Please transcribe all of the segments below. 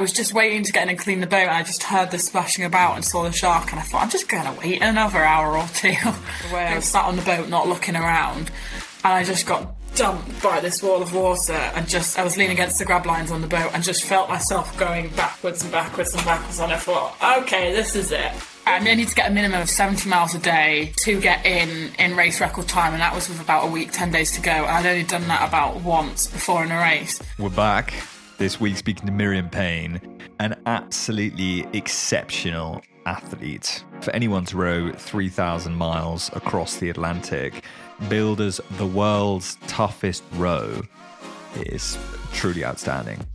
was just waiting to get in and clean the boat, and I just heard the splashing about and saw the shark, and I thought, I'm just going to wait another hour or two. Where I was sat on the boat not looking around, and I just got dumped by this wall of water, and I was leaning against the grab lines on the boat and just felt myself going backwards and backwards and backwards, and I thought, okay, this is it. I need to get a minimum of 70 miles a day to get in race record time, and that was with about a week, 10 days to go, and I'd only done that about once before in a race. We're back this week speaking to Miriam Payne, an absolutely exceptional athlete. For anyone to row 3,000 miles across the Atlantic, billed as the world's toughest row, is truly outstanding.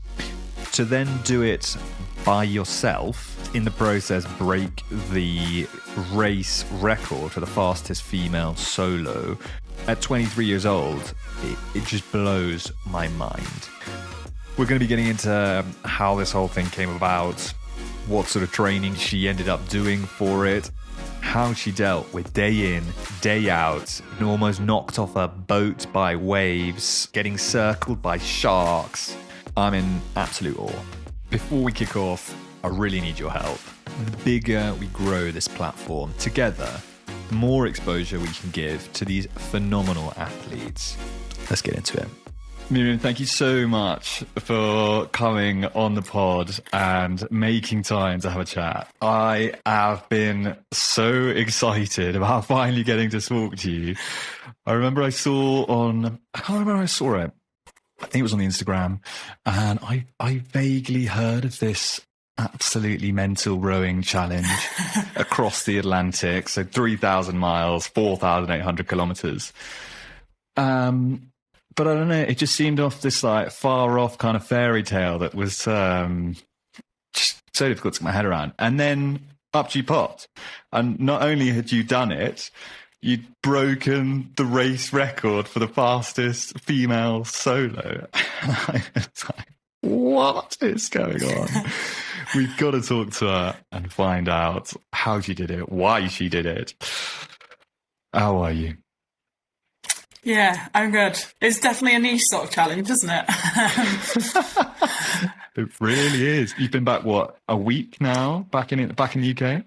To then do it by yourself, in the process break the race record for the fastest female solo at 23 years old, it just blows my mind. We're going to be getting into how this whole thing came about, what sort of training she ended up doing for it, how she dealt with day in, day out, and almost knocked off her boat by waves, getting circled by sharks. I'm in absolute awe. Before we kick off, I really need your help. The bigger we grow this platform together, the more exposure we can give to these phenomenal athletes. Let's get into it. Miriam, thank you so much for coming on the pod and making time to have a chat. I have been so excited about finally getting to talk to you. I can't remember where I saw it. I think it was on the Instagram, and I vaguely heard of this absolutely mental rowing challenge across the Atlantic. So 3,000 miles, 4,800 kilometers. But I don't know, it just seemed off this like far off kind of fairy tale that was just so difficult to get my head around. And then up you popped. And not only had you done it, you'd broken the race record for the fastest female solo. And I was like, what is going on? We've got to talk to her and find out how she did it, why she did it. How are you? Yeah, I'm good. It's definitely a niche sort of challenge, isn't it? It really is. You've been back, what, a week now, back in the UK?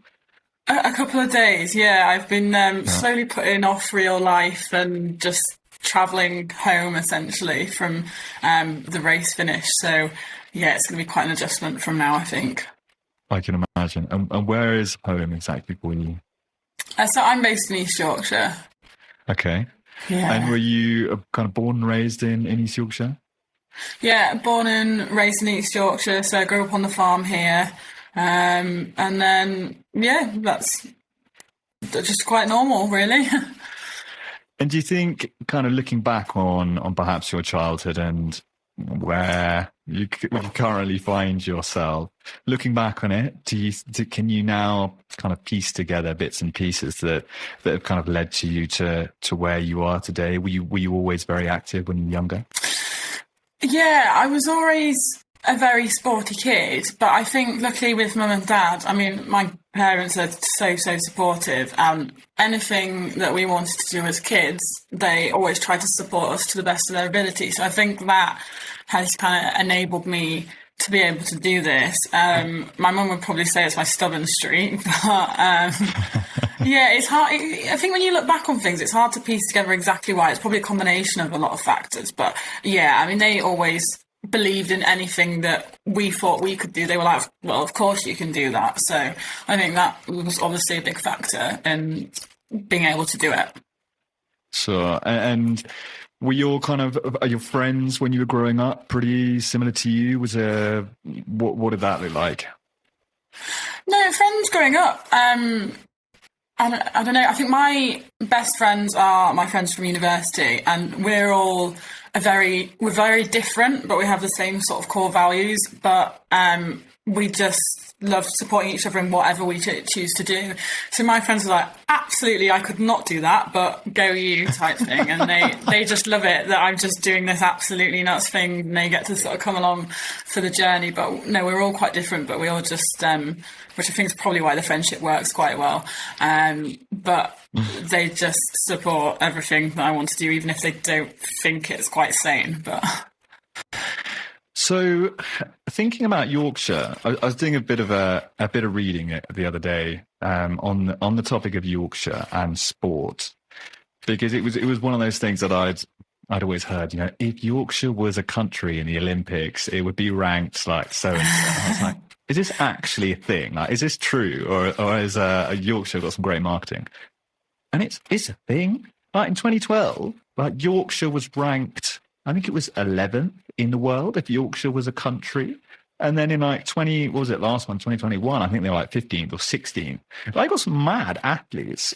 A couple of days, yeah. I've been slowly putting off real life and just travelling home, essentially, from the race finish. So, yeah, it's going to be quite an adjustment from now, I think. I can imagine. And where is home exactly for you? So I'm based in East Yorkshire. Okay. Yeah. And were you kind of born and raised in East Yorkshire? Yeah, born and raised in East Yorkshire, so I grew up on the farm here. And then, yeah, that's just quite normal, really. And do you think, kind of looking back on perhaps your childhood and where you currently find yourself, looking back on it, can you now kind of piece together bits and pieces that have kind of led to you to where you are today? Were you always very active when you were younger? Yeah, I was always a very sporty kid, but I think luckily with mum and dad, I mean, my parents are so supportive, and anything that we wanted to do as kids, they always tried to support us to the best of their ability. So I think that has kind of enabled me to be able to do this. My mum would probably say it's my stubborn streak, but yeah, it's hard. I think when you look back on things, it's hard to piece together exactly why. It's probably a combination of a lot of factors, but yeah, I mean, they always believed in anything that we thought we could do. They were like, well, of course you can do that. So I think that was obviously a big factor in being able to do it. Sure. And were your are your friends when you were growing up pretty similar to you? What did that look like? No, friends growing up, I don't know. I think my best friends are my friends from university, and we're very different, but we have the same sort of core values. But we just love supporting each other in whatever we choose to do. So my friends are like, absolutely, I could not do that, but go you type thing. And they just love it that I'm just doing this absolutely nuts thing, and they get to sort of come along for the journey. But no, we're all quite different, but we all just, which I think is probably why the friendship works quite well. But they just support everything that I want to do, even if they don't think it's quite sane. But So, thinking about Yorkshire, I was doing a bit of reading the other day on the topic of Yorkshire and sport, because it was one of those things that I'd always heard. You know, if Yorkshire was a country in the Olympics, it would be ranked like so and so. I was like, is this actually a thing? Like, is this true, or is Yorkshire got some great marketing? And it's a thing. Like in 2012, like Yorkshire was ranked, I think it was 11th in the world if Yorkshire was a country. And then in like 2021, I think they were like 15th or 16th. Like, got some mad athletes.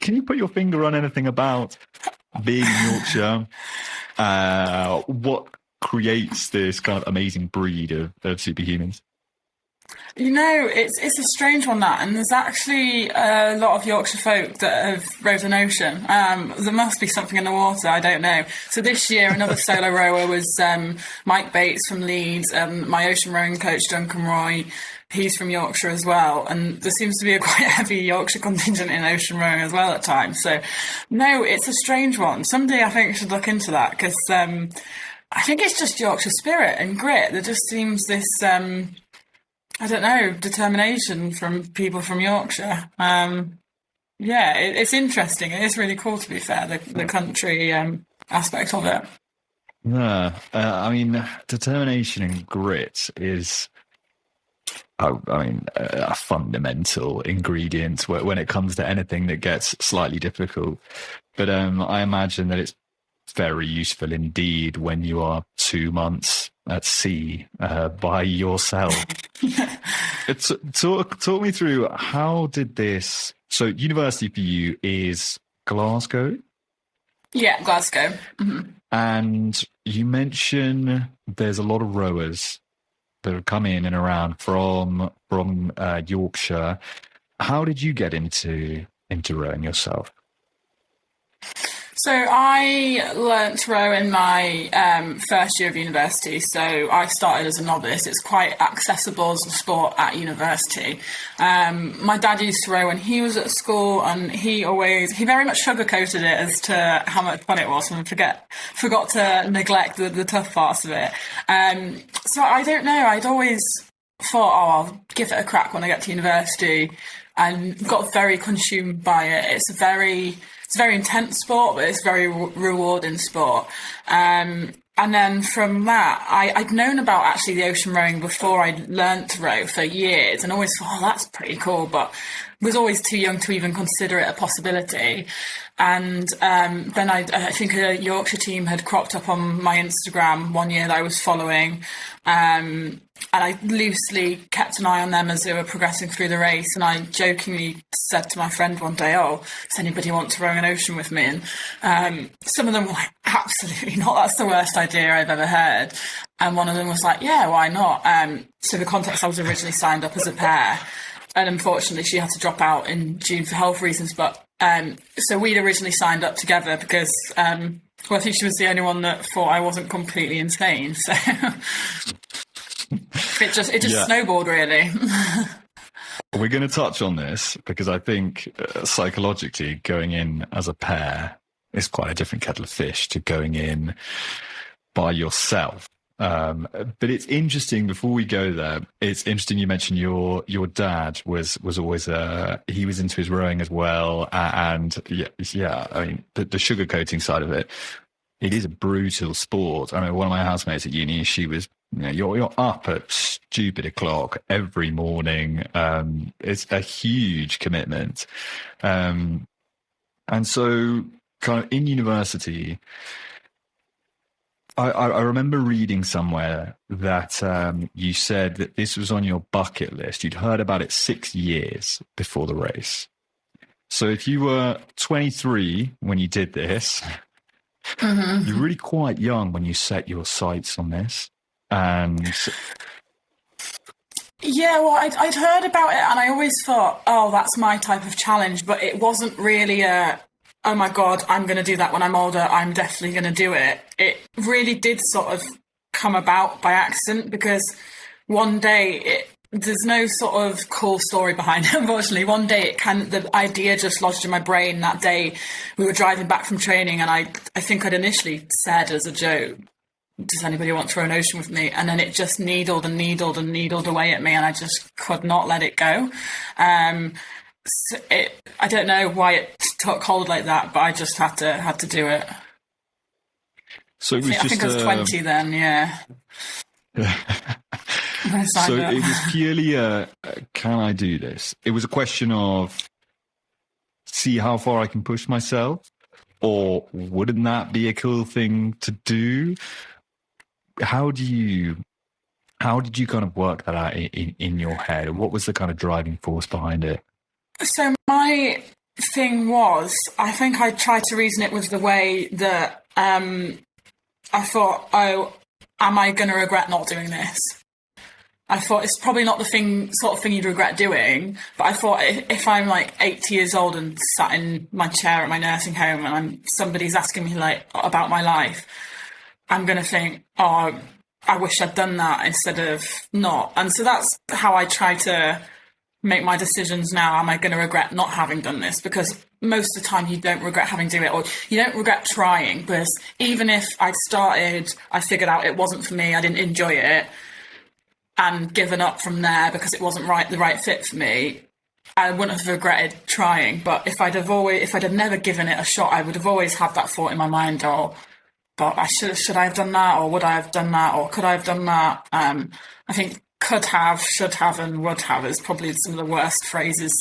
Can you put your finger on anything about being in Yorkshire? What creates this kind of amazing breed of superhumans? You know, it's a strange one, that, and there's actually a lot of Yorkshire folk that have rowed an ocean. There must be something in the water, I don't know. So this year, another solo rower was Mike Bates from Leeds, my ocean rowing coach Duncan Roy. He's from Yorkshire as well, and there seems to be a quite heavy Yorkshire contingent in ocean rowing as well at times. So, no, it's a strange one. Somebody, I think, should look into that, because I think it's just Yorkshire spirit and grit. There just seems this... I don't know, determination from people from Yorkshire. It's interesting. It is really cool, to be fair, the country aspect of it. Yeah, I mean, determination and grit is, a fundamental ingredient when it comes to anything that gets slightly difficult. But I imagine that it's very useful indeed when you are 2 months at sea by yourself. Talk me through, how did this... So university for you is Glasgow? Yeah, Glasgow. Mm-hmm. And you mention there's a lot of rowers that have come in and around from Yorkshire. How did you get into rowing yourself? So I learnt to row in my first year of university. So I started as a novice. It's quite accessible as a sport at university. My dad used to row when he was at school, and he very much sugarcoated it as to how much fun it was, and forgot to neglect the tough parts of it. So I don't know. I'd always thought, I'll give it a crack when I get to university, and got very consumed by it. It's a very intense sport, but it's a very rewarding sport. And then from that, I'd known about actually the ocean rowing before I learnt to row for years, and always thought, that's pretty cool, but was always too young to even consider it a possibility. And then I think a Yorkshire team had cropped up on my Instagram one year that I was following. And I loosely kept an eye on them as they were progressing through the race. And I jokingly said to my friend one day, does anybody want to row an ocean with me? And some of them were like, absolutely not. That's the worst idea I've ever heard. And one of them was like, yeah, why not? So the context, I was originally signed up as a pair. And unfortunately, she had to drop out in June for health reasons. But so we'd originally signed up together because, I think she was the only one that thought I wasn't completely insane. So it just snowballed, really. We're going to touch on this because I think psychologically going in as a pair is quite a different kettle of fish to going in by yourself. But it's interesting, before we go there, it's interesting you mentioned your dad was always he was into his rowing as well, and yeah, I mean the sugarcoating side of it is a brutal sport. I mean, one of my housemates at uni, she was, you're up at stupid o'clock every morning. It's a huge commitment, and so kind of in university, I remember reading somewhere that you said that this was on your bucket list. You'd heard about it 6 years before the race. So if you were 23 when you did this, mm-hmm. You're really quite young when you set your sights on this. And yeah, well, I'd heard about it, and I always thought, that's my type of challenge. But it wasn't really oh my God, I'm going to do that when I'm older, I'm definitely going to do it. It really did sort of come about by accident, because one day, there's no sort of cool story behind it, unfortunately. One day the idea just lodged in my brain. That day we were driving back from training, and I think I'd initially said as a joke, does anybody want to throw an ocean with me? And then it just needled away at me, and I just could not let it go. So I don't know why it took hold like that, but I just had to do it. So it was I think I was 20 then, yeah. So it was purely can I do this? It was a question of see how far I can push myself, or wouldn't that be a cool thing to do? How did you kind of work that out in your head? What was the kind of driving force behind it? So my thing was, I think I tried to reason it with the way that I thought, oh, am I going to regret not doing this? I thought it's probably not the sort of thing you'd regret doing, but I thought if I'm like 80 years old and sat in my chair at my nursing home and somebody's asking me like about my life, I'm going to think, oh, I wish I'd done that instead of not. And so that's how I try to make my decisions now. Am I going to regret not having done this? Because most of the time you don't regret having to do it, or you don't regret trying, because even if I'd started, I figured out it wasn't for me, I didn't enjoy it, and given up from there because it wasn't the right fit for me, I wouldn't have regretted trying. But if I'd have never given it a shot, I would have always had that thought in my mind, oh, but should I have done that, or would I have done that, or could I have done that? I think could have, should have, and would have is probably some of the worst phrases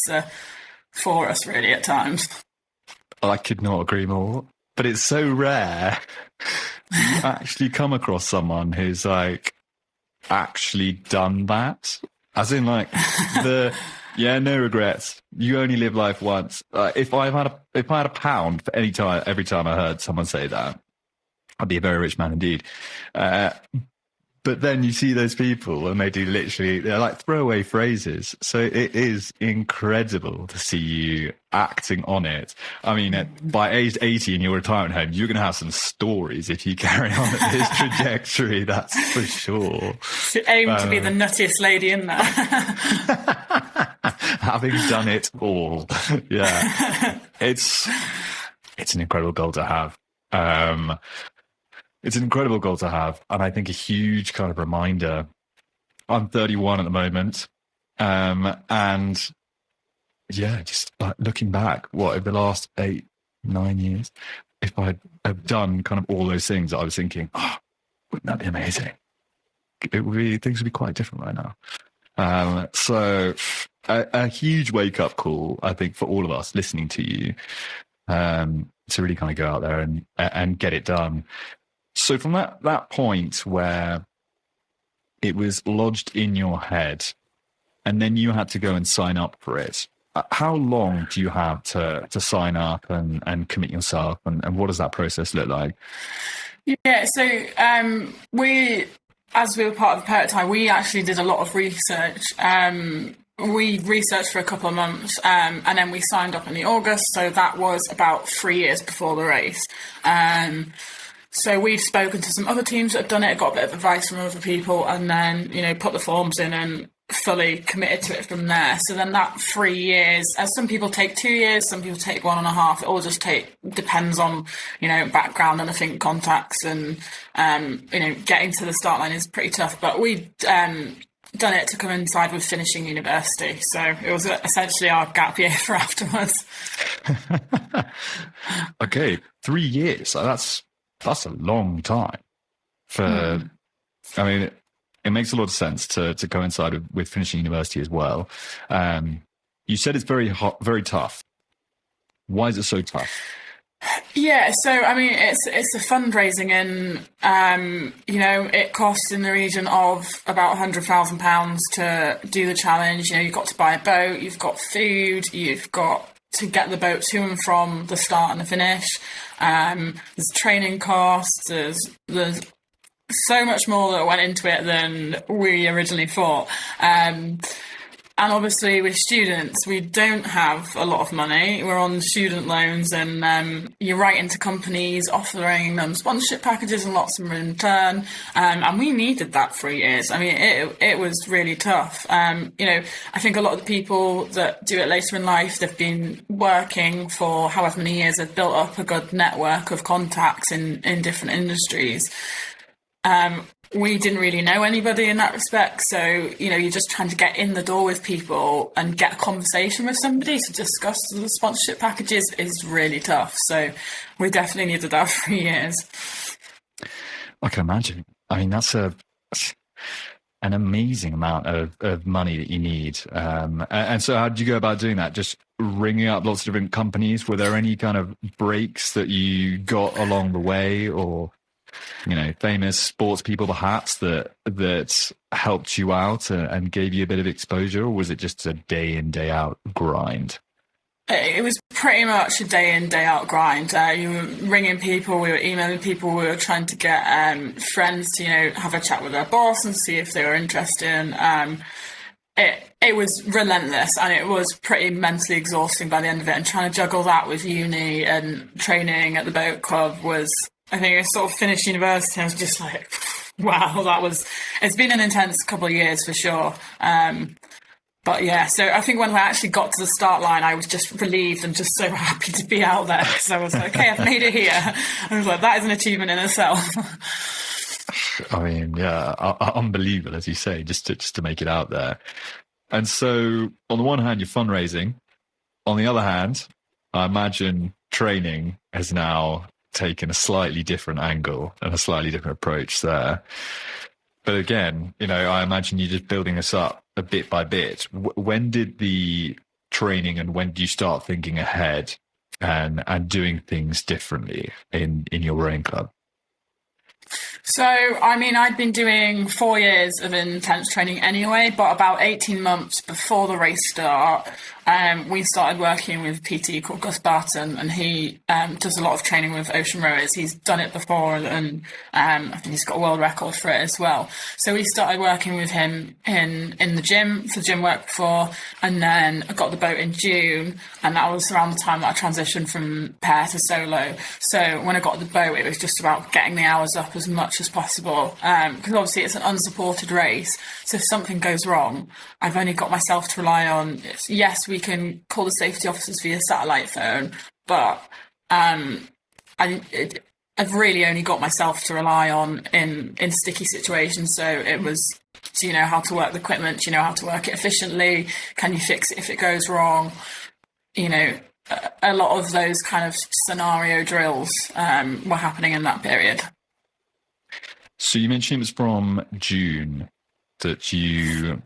for us, really, at times. I could not agree more. But it's so rare you actually come across someone who's like actually done that. As in, like, no regrets. You only live life once. If I had a pound for every time I heard someone say that, I'd be a very rich man indeed. But then you see those people and they're like throwaway phrases. So it is incredible to see you acting on it. I mean, by age 80 in your retirement home, you're going to have some stories if you carry on at this trajectory, that's for sure. Should aim to be the nuttiest lady in there. Having done it all. Yeah. It's an incredible goal to have. It's an incredible goal to have, and I think a huge kind of reminder. I'm 31 at the moment, and yeah, just like looking back, over the last 8-9 years, if I had done kind of all those things that I was thinking, oh, wouldn't that be amazing? Things would be quite different right now. So a huge wake up call, I think, for all of us listening to you, to really kind of go out there and get it done. So from that point where it was lodged in your head and then you had to go and sign up for it, how long do you have to sign up and commit yourself, and what does that process look like? Yeah, so as we were part of the Peloton, we actually did a lot of research. We researched for a couple of months, and then we signed up in the August, so that was about 3 years before the race. So we've spoken to some other teams that have done it, got a bit of advice from other people, and then, put the forms in and fully committed to it from there. So then that 3 years, as some people take 2 years, some people take 1.5. It all just depends on, background, and I think contacts and, getting to the start line is pretty tough. But we done it to coincide with finishing university. So it was essentially our gap year for afterwards. Okay, 3 years. So that's a long time I mean, it makes a lot of sense to coincide with finishing university as well. You said it's very hot, very tough. Why is it so tough? Yeah, so I mean, it's a fundraising, and it costs in the region of about £100,000 to do the challenge. You've got to buy a boat, you've got food, you've got to get the boat to and from the start and the finish. There's training costs. There's so much more that went into it than we originally thought. And obviously with students, we don't have a lot of money. We're on student loans, and you write into companies offering them sponsorship packages and lots of them in return. And we needed that 3 years. I mean, it was really tough. I think a lot of the people that do it later in life, they've been working for however many years, they've built up a good network of contacts in different industries. We didn't really know anybody in that respect. So, you're just trying to get in the door with people and get a conversation with somebody to discuss the sponsorship packages is really tough. So we definitely needed that 3 years. I can imagine. I mean, that's an amazing amount of money that you need. And so how did you go about doing that? Just ringing up lots of different companies? Were there any kind of breaks that you got along the way, or, famous sports people perhaps that helped you out and gave you a bit of exposure? Or was it just a day in, day out grind? It was pretty much a day in, day out grind. You were ringing people, we were emailing people, we were trying to get friends to, have a chat with their boss and see if they were interested. It was relentless, and it was pretty mentally exhausting by the end of it. And trying to juggle that with uni and training at the boat club was, I think I sort of finished university, I was just like, wow, it's been an intense couple of years for sure. But yeah, so I think when I actually got to the start line, I was just relieved and just so happy to be out there, because I was like, okay, I've made it here. I was like, that is an achievement in itself. I mean, yeah, unbelievable, as you say, just to make it out there. And so on the one hand, you're fundraising. On the other hand, I imagine training has now taken a slightly different angle and a slightly different approach there. But again, I imagine you're just building this up a bit by bit. When did the training and when did you start thinking ahead and doing things differently in your rowing club? So, I mean, I'd been doing 4 years of intense training anyway, but about 18 months before the race start, we started working with a PT called Gus Barton, and he does a lot of training with ocean rowers. He's done it before, and I think he's got a world record for it as well. So we started working with him in the gym, for gym work before, and then I got the boat in June, and that was around the time that I transitioned from pair to solo. So when I got the boat, it was just about getting the hours up as much as possible, because obviously it's an unsupported race. So if something goes wrong, I've only got myself to rely on. Yes, we can call the safety officers via satellite phone, but I've really only got myself to rely on in sticky situations. So it was, do you know how to work the equipment? Do you know how to work it efficiently? Can you fix it if it goes wrong? A lot of those kind of scenario drills were happening in that period. So you mentioned it was from June that you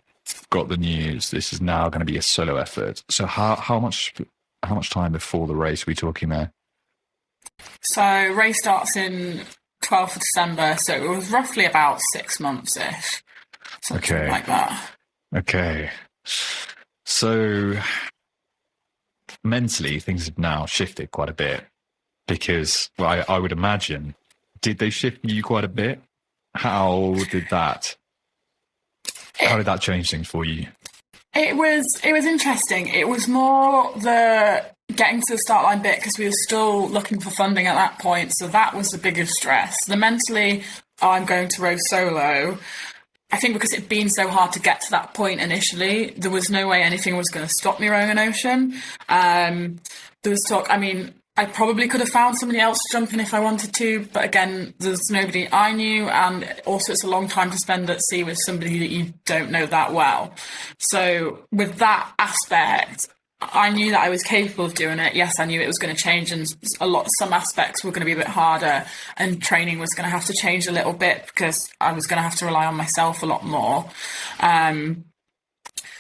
got the news this is now going to be a solo effort. So how much time before the race are we talking there? So race starts in 12th of December, so it was roughly about 6 months-ish. Something like that. Okay. So mentally, things have now shifted quite a bit because I would imagine, did they shift you quite a bit? How did that change things for you? It was interesting. It was more the getting to the start line bit, because we were still looking for funding at that point. So that was the biggest stress. The mentally, I'm going to row solo. I think because it'd been so hard to get to that point initially, there was no way anything was going to stop me rowing an ocean. There was talk, I probably could have found somebody else to jump in if I wanted to, but again, there's nobody I knew, and also it's a long time to spend at sea with somebody that you don't know that well. So with that aspect, I knew that I was capable of doing it. Yes, I knew it was going to change, and some aspects were going to be a bit harder, and training was going to have to change a little bit because I was going to have to rely on myself a lot more.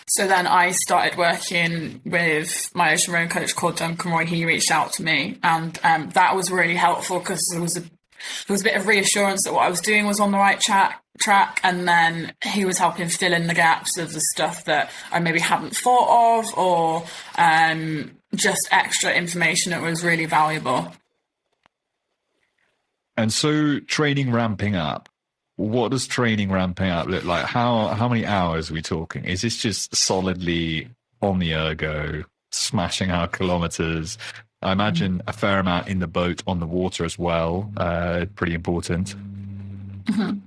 So then I started working with my ocean rowing coach called Duncan Roy. He reached out to me, and that was really helpful because there was a bit of reassurance that what I was doing was on the right track, and then he was helping fill in the gaps of the stuff that I maybe hadn't thought of, or just extra information that was really valuable. And so training ramping up. What does training ramping up look like? How many hours are we talking? Is this just solidly on the ergo, smashing out kilometers? I imagine a fair amount in the boat, on the water as well. Pretty important. Mm-hmm.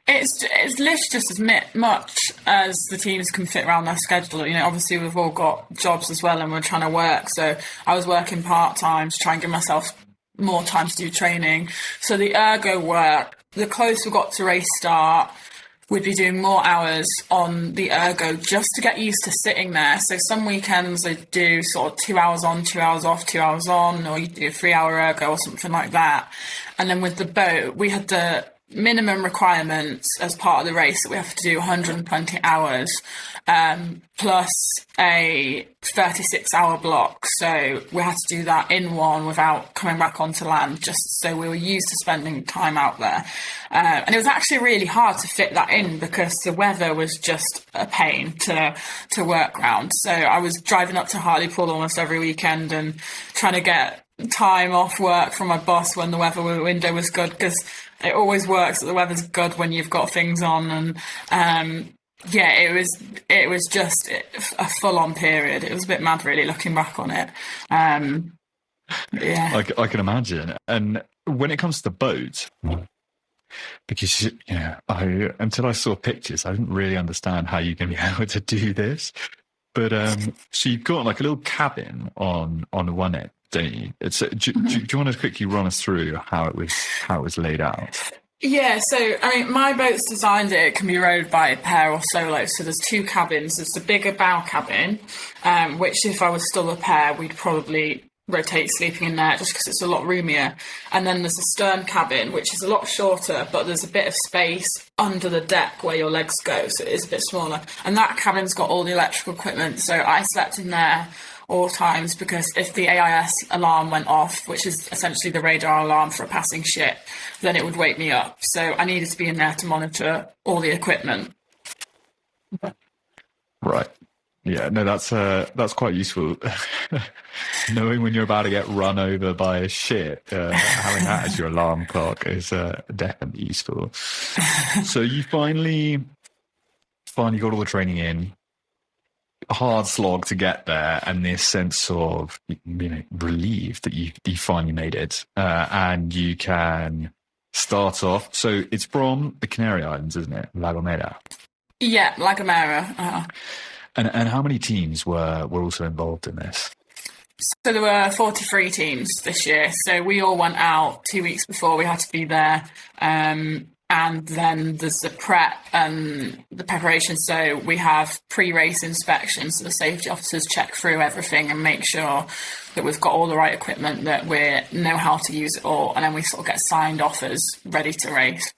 It's literally just as much as the teams can fit around their schedule. Obviously we've all got jobs as well, and we're trying to work. So I was working part-time to try and give myself more time to do training. So the ergo work the closer we got to race start, we'd be doing more hours on the ergo just to get used to sitting there. So some weekends I'd do sort of 2 hours on, 2 hours off, 2 hours on, or you do a 3-hour ergo or something like that. And then with the boat, we had the minimum requirements as part of the race that we have to do 120 hours, plus a 36-hour block. So we had to do that in one without coming back onto land, just so we were used to spending time out there. And it was actually really hard to fit that in because the weather was just a pain to work around. So I was driving up to Hartlepool almost every weekend and trying to get time off work from my boss when the weather window was good, because it always works that the weather's good when you've got things on. And it was just a full-on period. It was a bit mad, really, looking back on it. Yeah, I can imagine. And when it comes to the boat, because until I saw pictures, I didn't really understand how you're going to be able to do this. But so you've got like a little cabin on one end, don't you? Do you want to quickly run us through how it was laid out? Yeah, so I mean, my boat's designed it can be rowed by a pair or solo. So there's 2 cabins. There's the bigger bow cabin, which if I was still a pair, we'd probably rotate sleeping in there just because it's a lot roomier. And then there's a stern cabin, which is a lot shorter, but there's a bit of space under the deck where your legs go, so it is a bit smaller. And that cabin's got all the electrical equipment, so I slept in there all times, because if the AIS alarm went off, which is essentially the radar alarm for a passing ship, then it would wake me up. So I needed to be in there to monitor all the equipment. Right. Yeah, no, that's quite useful. Knowing when you're about to get run over by a ship, having that as your alarm clock is definitely useful. So you finally got all the training in. A hard slog to get there, and this sense of relieved that you finally made it, and you can start off. So it's from the Canary Islands, isn't it? La Gomera. Yeah, La Gomera. And how many teams were also involved in this? So there were 43 teams this year. So we all went out 2 weeks before we had to be there. And then there's the prep and the preparation. So we have pre-race inspections. So the safety officers check through everything and make sure that we've got all the right equipment, that we know how to use it all. And then we sort of get signed off as ready to race.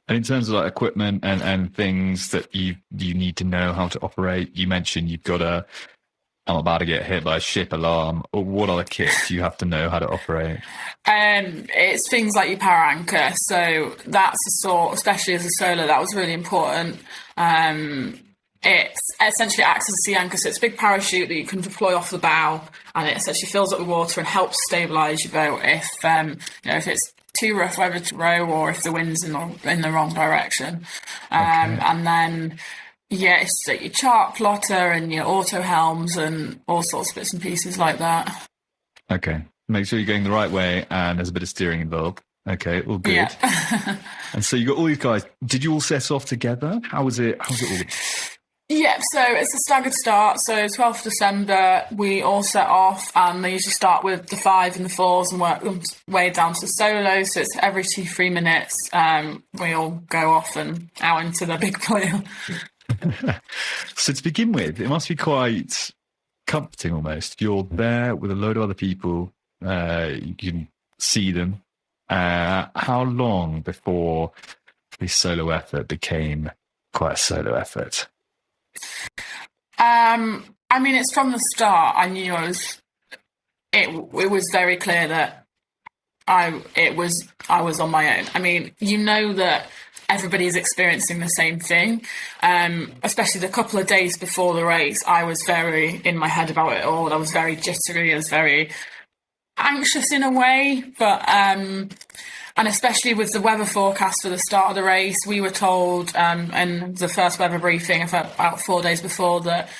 And in terms of like equipment and things that you need to know how to operate, you mentioned you've got I'm about to get hit by a ship alarm. Or what other kit do you have to know how to operate? It's things like your power anchor. So that's a sort, especially as a solo, that was really important. It essentially acts as a sea anchor. So it's a big parachute that you can deploy off the bow, and it essentially fills up with water and helps stabilise your boat if it's too rough weather to row, or if the wind's in the wrong direction. And then it's like your chart plotter and your auto helms and all sorts of bits and pieces like that. Okay. Make sure you're going the right way, and there's a bit of steering involved. Okay, all good. Yeah. And so you got all these guys. Did you all set off together? How was it all? Yeah, so it's a staggered start. So 12th of December, we all set off, and they usually start with the 5 and the 4s and work them way down to the solos. So it's every 2-3 minutes, we all go off and out into the big blue. So to begin with, it must be quite comforting almost. You're there with a load of other people. You can see them. How long before the solo effort became quite a solo effort? I mean, it's from the start. I knew it was very clear that I was on my own. I mean, you know that everybody is experiencing the same thing. Especially the couple of days before the race, I was very in my head about it all. I was very jittery. I was very anxious in a way, but and especially with the weather forecast for the start of the race, we were told in the first weather briefing about 4 days before that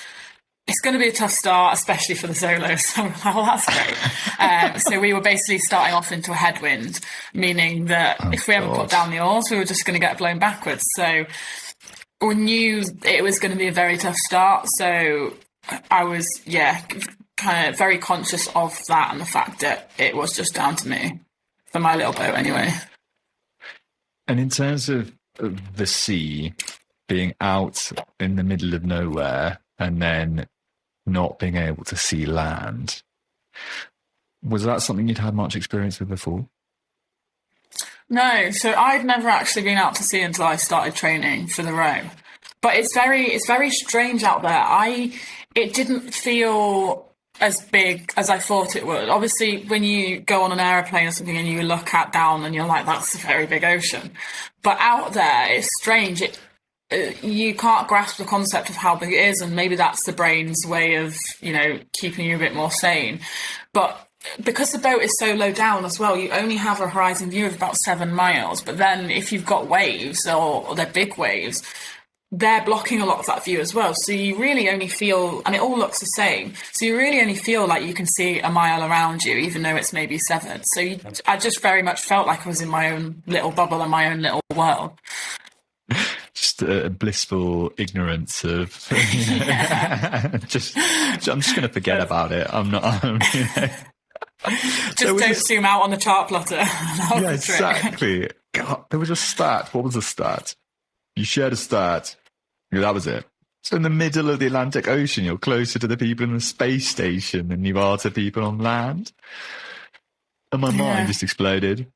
it's going to be a tough start, especially for the solos. So that's great. So we were basically starting off into a headwind, meaning that if we haven't put down the oars, we were just going to get blown backwards. So we knew it was going to be a very tough start. So I was, kind of very conscious of that and the fact that it was just down to me, for my little boat anyway. And in terms of the sea, being out in the middle of nowhere and then not being able to see land, was that something you'd had much experience with before? No, so I'd never actually been out to sea until I started training for the row. But it's very strange out there. It didn't feel as big as I thought it would. Obviously, when you go on an aeroplane or something and you look down and you're like, that's a very big ocean. But out there, it's strange. You can't grasp the concept of how big it is, and maybe that's the brain's way of, keeping you a bit more sane. But because the boat is so low down as well, you only have a horizon view of about 7 miles. But then if you've got waves or they're big waves, they're blocking a lot of that view as well. So you really only feel, and it all looks the same, so you really only feel like you can see a mile around you, even though it's maybe 7. So I just very much felt like I was in my own little bubble and my own little world. Just a blissful ignorance of, I'm just going to forget about it. I'm not, Just don't zoom out on the chart plotter. Yeah, exactly. God, there was a stat. What was the stat? You shared a stat. Yeah, that was it. So in the middle of the Atlantic Ocean, you're closer to the people in the space station than you are to people on land. And my mind just exploded.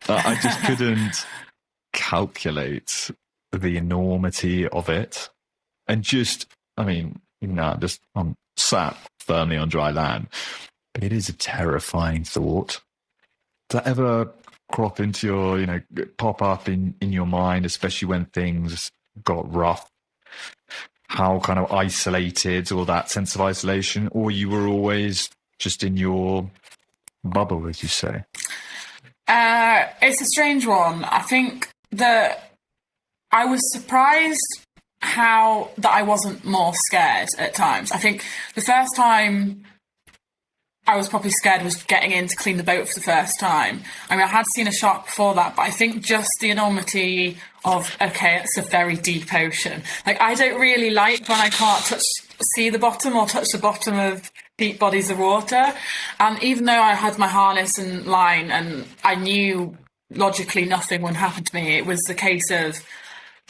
I just couldn't calculate the enormity of it. And I'm sat firmly on dry land. But it is a terrifying thought. Does that ever crop into your, pop up in your mind, especially when things got rough? How kind of isolated, or that sense of isolation, or you were always just in your bubble, as you say? It's a strange one. I think that I was surprised that I wasn't more scared at times. I think the first time I was probably scared was getting in to clean the boat for the first time. I mean, I had seen a shark before that, but I think just the enormity of, okay, it's a very deep ocean. Like, I don't really like when I can't see the bottom or touch the bottom of deep bodies of water. And even though I had my harness and line and I knew logically nothing would happen to me, it was the case of,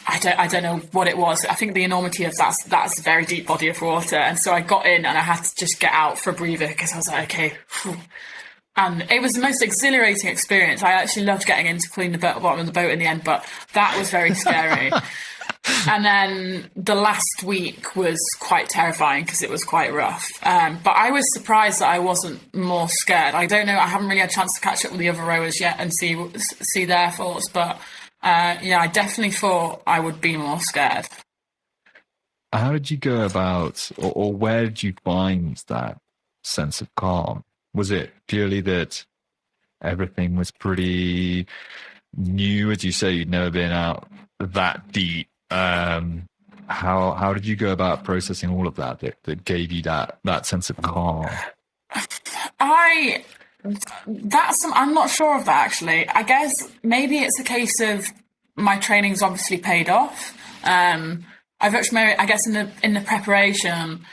I don't know what it was. I think the enormity of that's a very deep body of water. And so I got in and I had to just get out for a breather because I was like, okay. Phew. And it was the most exhilarating experience. I actually loved getting in to clean the bottom of the boat in the end, but that was very scary. And then the last week was quite terrifying because it was quite rough. But I was surprised that I wasn't more scared. I don't know. I haven't really had a chance to catch up with the other rowers yet and see their thoughts, but I definitely thought I would be more scared. How did you go about, or where did you find that sense of calm? Was it purely that everything was pretty new? As you say, you'd never been out that deep. How did you go about processing all of that gave you that sense of calm? I'm not sure of that, actually. I guess maybe it's a case of my training's obviously paid off. I guess in the preparation,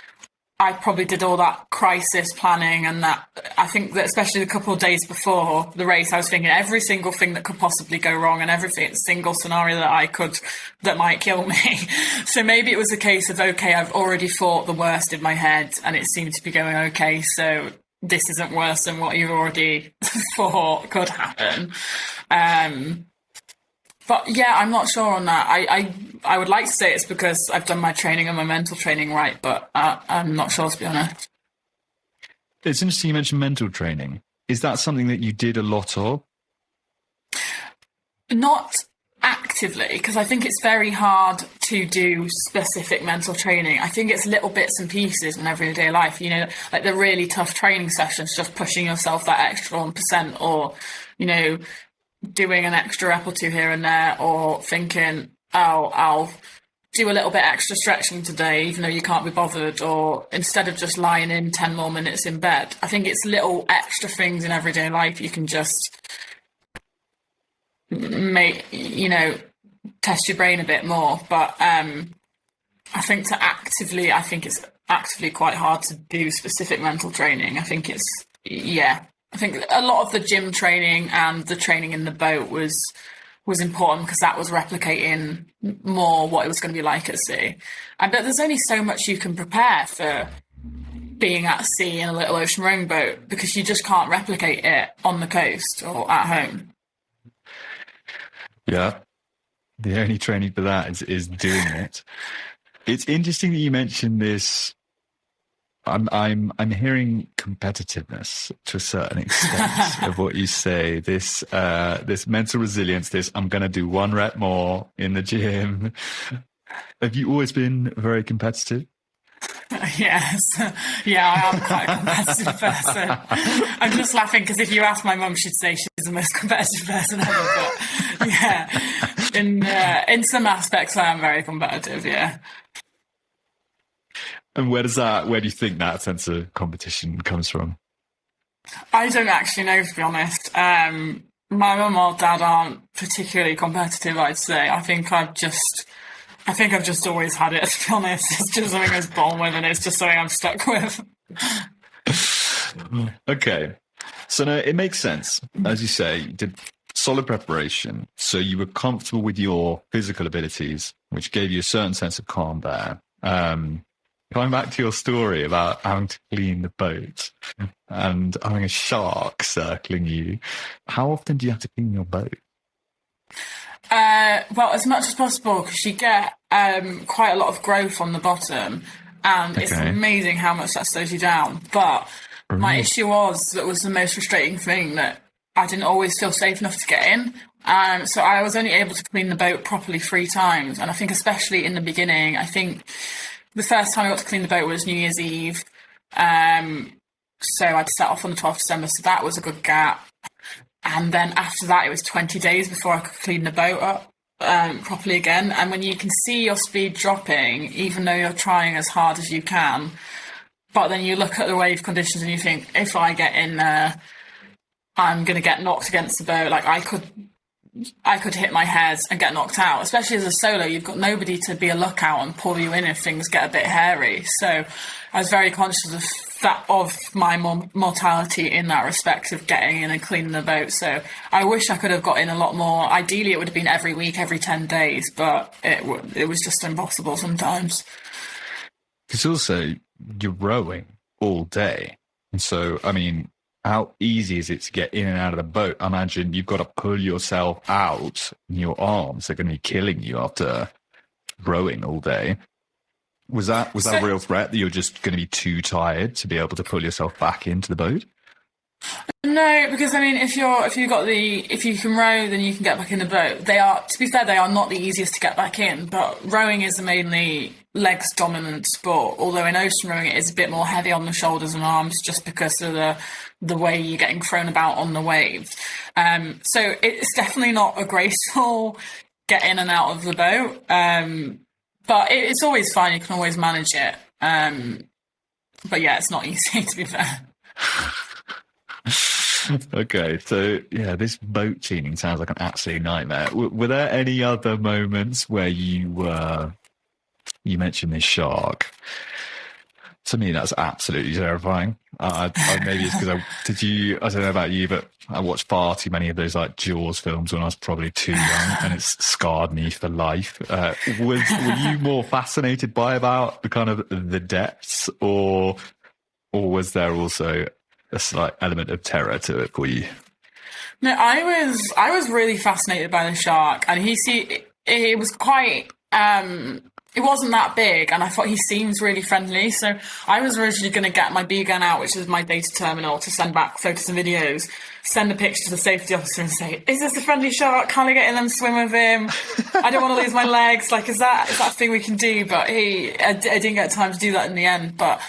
I probably did all that crisis planning, and that I think that especially the couple of days before the race, I was thinking every single thing that could possibly go wrong and every single scenario that might kill me. So maybe it was a case of, okay, I've already thought the worst in my head and it seemed to be going okay, so this isn't worse than what you've already thought could happen. But yeah, I'm not sure on that. I would like to say it's because I've done my training and my mental training right, but I'm not sure, to be honest. It's interesting you mentioned mental training. Is that something that you did a lot of? Not actively, because I think it's very hard to do specific mental training. I think it's little bits and pieces in everyday life, like the really tough training sessions, just pushing yourself that extra 1%, or, doing an extra rep or two here and there, or thinking, oh, I'll do a little bit extra stretching today, even though you can't be bothered, or instead of just lying in 10 more minutes in bed. I think it's little extra things in everyday life you can just make, test your brain a bit more. But I think it's actively quite hard to do specific mental training. I think a lot of the gym training and the training in the boat was was important because that was replicating more what it was going to be like at sea. But there's only so much you can prepare for being at sea in a little ocean rowing boat, because you just can't replicate it on the coast or at home. Yeah. The only training for that is doing it. It's interesting that you mentioned this. I'm hearing competitiveness to a certain extent of what you say. This mental resilience. This, I'm going to do 1 rep more in the gym. Have you always been very competitive? Yes. Yeah, I am quite a competitive person. I'm just laughing because if you ask my mum, she'd say she's the most competitive person ever. But yeah, in some aspects, I am very competitive. Yeah. And where do you think that sense of competition comes from? I don't actually know, to be honest. My mum or dad aren't particularly competitive, I'd say. I think I've just always had it, to be honest. It's just something I was born with, and it's just something I'm stuck with. Okay. So no, it makes sense. As you say, you did solid preparation. So you were comfortable with your physical abilities, which gave you a certain sense of calm there. Coming back to your story about having to clean the boat and having a shark circling you, how often do you have to clean your boat? Well, as much as possible, because you get quite a lot of growth on the bottom, and it's amazing how much that slows you down. But my issue was the most frustrating thing, that I didn't always feel safe enough to get in. So I was only able to clean the boat properly 3 times. And I think especially in the beginning, I think the first time I got to clean the boat was New Year's Eve. So I'd set off on the 12th of December, so that was a good gap. And then after that, it was 20 days before I could clean the boat up properly again. And when you can see your speed dropping, even though you're trying as hard as you can, but then you look at the wave conditions and you think, if I get in there, I'm going to get knocked against the boat. Like I could hit my head and get knocked out, especially as a solo. You've got nobody to be a lookout and pull you in if things get a bit hairy. So I was very conscious of my mortality in that respect of getting in and cleaning the boat. So I wish I could have got in a lot more. Ideally, it would have been every week, every 10 days, but it was just impossible sometimes. Because also you're rowing all day. And so, I mean, how easy is it to get in and out of the boat? I imagine you've got to pull yourself out, and your arms are going to be killing you after rowing all day. Was that a real threat that you're just going to be too tired to be able to pull yourself back into the boat? No, because I mean, if you can row, then you can get back in the boat. To be fair, they are not the easiest to get back in, but rowing is a mainly legs dominant sport. Although in ocean rowing, it is a bit more heavy on the shoulders and arms, just because of the way you're getting thrown about on the waves. So it's definitely not a graceful get in and out of the boat. But it's always fine. You can always manage it. But yeah, it's not easy, to be fair. Okay, so yeah, this boat cleaning sounds like an absolute nightmare. Were there any other moments where you mentioned this shark? To me, that's absolutely terrifying. Maybe it's because I don't know about you, but I watched far too many of those like Jaws films when I was probably too young, and it's scarred me for life. Were you more fascinated by about the kind of the depths, or was there also a slight element of terror to it for you? No, I was really fascinated by the shark, and it was quite. It wasn't that big, and I thought he seems really friendly. So I was originally going to get my B gun out, which is my data terminal, to send back photos and videos, send a picture to the safety officer and say, "Is this a friendly shark? Can I get in and swim with him? I don't want to lose my legs. Like, is that a thing we can do?" But I didn't get time to do that in the end. But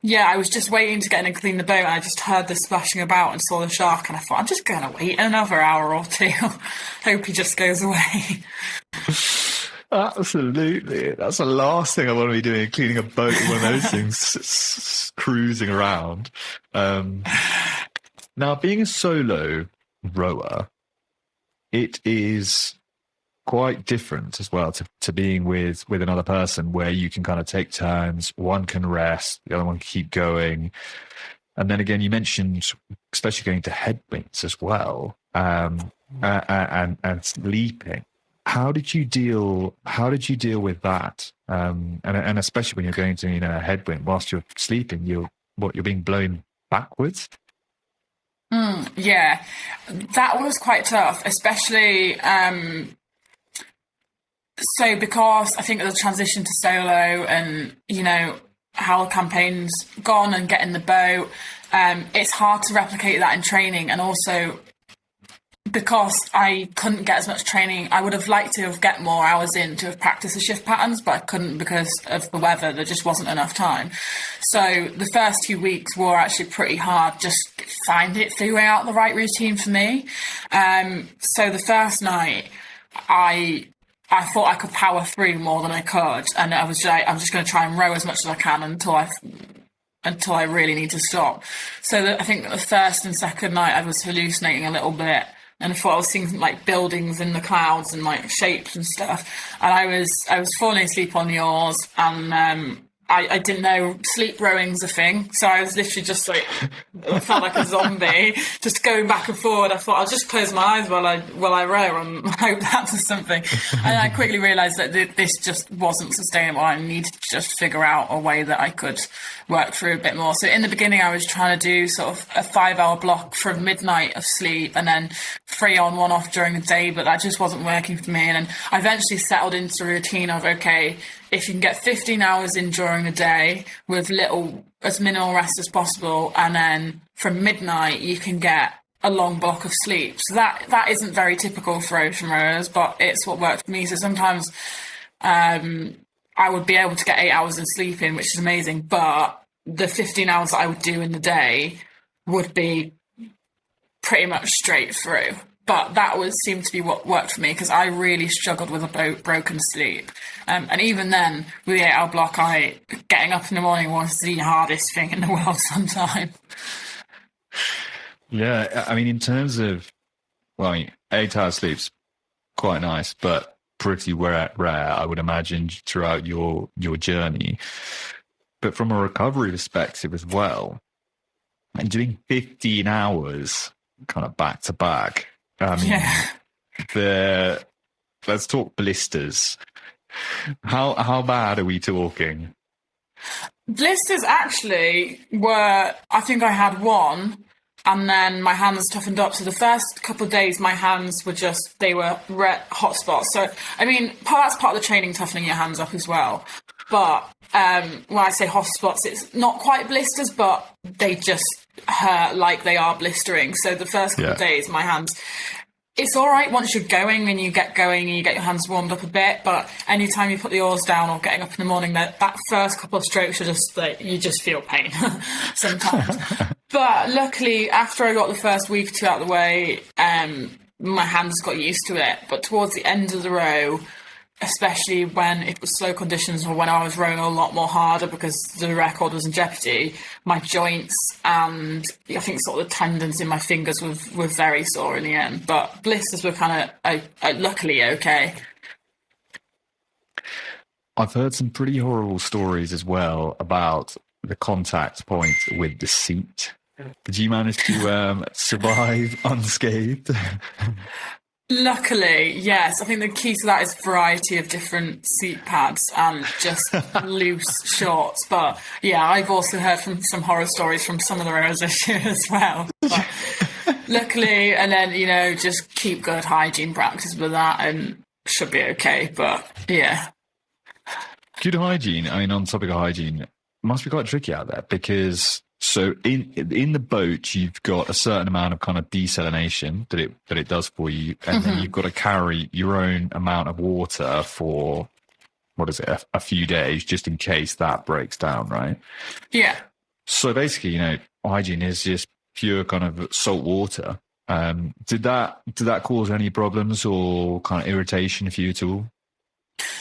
yeah, I was just waiting to get in and clean the boat, and I just heard the splashing about and saw the shark, and I thought, I'm just going to wait another hour or two. Hope he just goes away. Absolutely. That's the last thing I want to be doing, cleaning a boat with one of those things cruising around. Now, being a solo rower, it is quite different as well to being with another person, where you can kind of take turns. One can rest, the other one can keep going. And then again, you mentioned especially going to headwinds as well. and sleeping. How did you deal with that? And especially when you're going to, a headwind whilst you're sleeping, you're being blown backwards. Yeah, that was quite tough, especially so because I think of the transition to solo and, how the campaign's gone and getting the boat, it's hard to replicate that in training. And also because I couldn't get as much training, I would have liked to have get more hours in to have practiced the shift patterns, but I couldn't because of the weather. There just wasn't enough time. So the first 2 weeks were actually pretty hard, just figuring out the right routine for me. So the first night, I thought I could power through more than I could, and I was like, I'm just going to try and row as much as I can until I really need to stop. So I think the first and second night I was hallucinating a little bit, and I thought I was seeing like buildings in the clouds and like shapes and stuff. And I was falling asleep on the oars, and I didn't know sleep rowing's a thing, so I was literally just like, I felt like a zombie, just going back and forward. I thought I'll just close my eyes while I row and hope that does something. And I quickly realised that this just wasn't sustainable. I needed to just figure out a way that I could work through a bit more. So in the beginning, I was trying to do sort of a 5-hour block from midnight of sleep and then 3 on, 1 off during the day, but that just wasn't working for me. And then I eventually settled into a routine of, okay, if you can get 15 hours in during the day with as minimal rest as possible, and then from midnight you can get a long block of sleep. So that isn't very typical for ocean rowers, but it's what worked for me. So sometimes I would be able to get 8 hours of sleep in, which is amazing, but the 15 hours that I would do in the day would be pretty much straight through. But that seemed to be what worked for me, because I really struggled with a broken sleep. And even then, with the 8-hour block, getting up in the morning was the hardest thing in the world sometimes. Yeah, I mean, in terms of, 8-hour sleep's quite nice, but pretty rare, I would imagine, throughout your journey. But from a recovery perspective as well, and doing 15 hours kind of back to back, I mean, let's talk blisters. How bad are we talking? Blisters actually were, I think I had one, and then my hands toughened up. So the first couple of days, my hands were they were red hot spots. So, I mean, that's part of the training, toughening your hands up as well. But when I say hot spots, it's not quite blisters, but they just hurt like they are blistering. So the first couple of days, my hands, it's all right once you're going and you get going and you get your hands warmed up a bit, but anytime you put the oars down or getting up in the morning, that first couple of strokes are just like, you just feel pain sometimes. But luckily, after I got the first week or two out of the way, my hands got used to it. But towards the end of the row, especially when it was slow conditions or when I was rowing a lot more harder because the record was in jeopardy, my joints and I think sort of the tendons in my fingers were very sore in the end. But blisters were kind of luckily okay. I've heard some pretty horrible stories as well about the contact point with the seat. Did you manage to survive unscathed? Luckily, yes. I think the key to that is variety of different seat pads and just loose shorts. But yeah, I've also heard from some horror stories from some of the rowers this year as well. But luckily, and then, just keep good hygiene practice with that and should be okay. But yeah. Good hygiene, I mean, on the topic of hygiene, must be quite tricky out there because so in the boat, you've got a certain amount of kind of desalination that it does for you, and then you've got to carry your own amount of water for a few days, just in case that breaks down, right? Yeah. So basically, hygiene is just pure kind of salt water. Did that cause any problems or kind of irritation for you at all?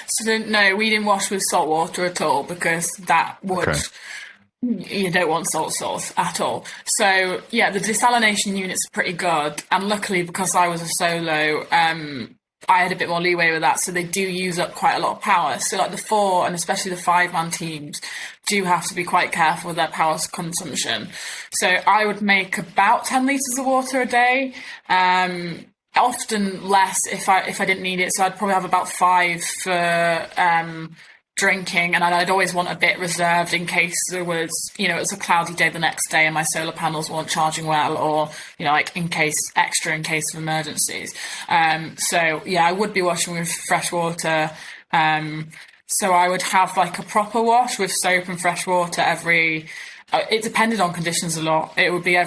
So no, we didn't wash with salt water at all because that would. Okay. You don't want salt at all. So yeah, the desalination units are pretty good, and luckily because I was a solo, I had a bit more leeway with that. So they do use up quite a lot of power. So like the 4 and especially the 5-man teams do have to be quite careful with their power consumption. So I would make about 10 litres of water a day. And often less if I didn't need it. So I'd probably have about 5 for drinking, and I'd always want a bit reserved in case there was, it was a cloudy day the next day and my solar panels weren't charging well, or, like in case of emergencies. So yeah, I would be washing with fresh water. So I would have like a proper wash with soap and fresh water it depended on conditions a lot. It would be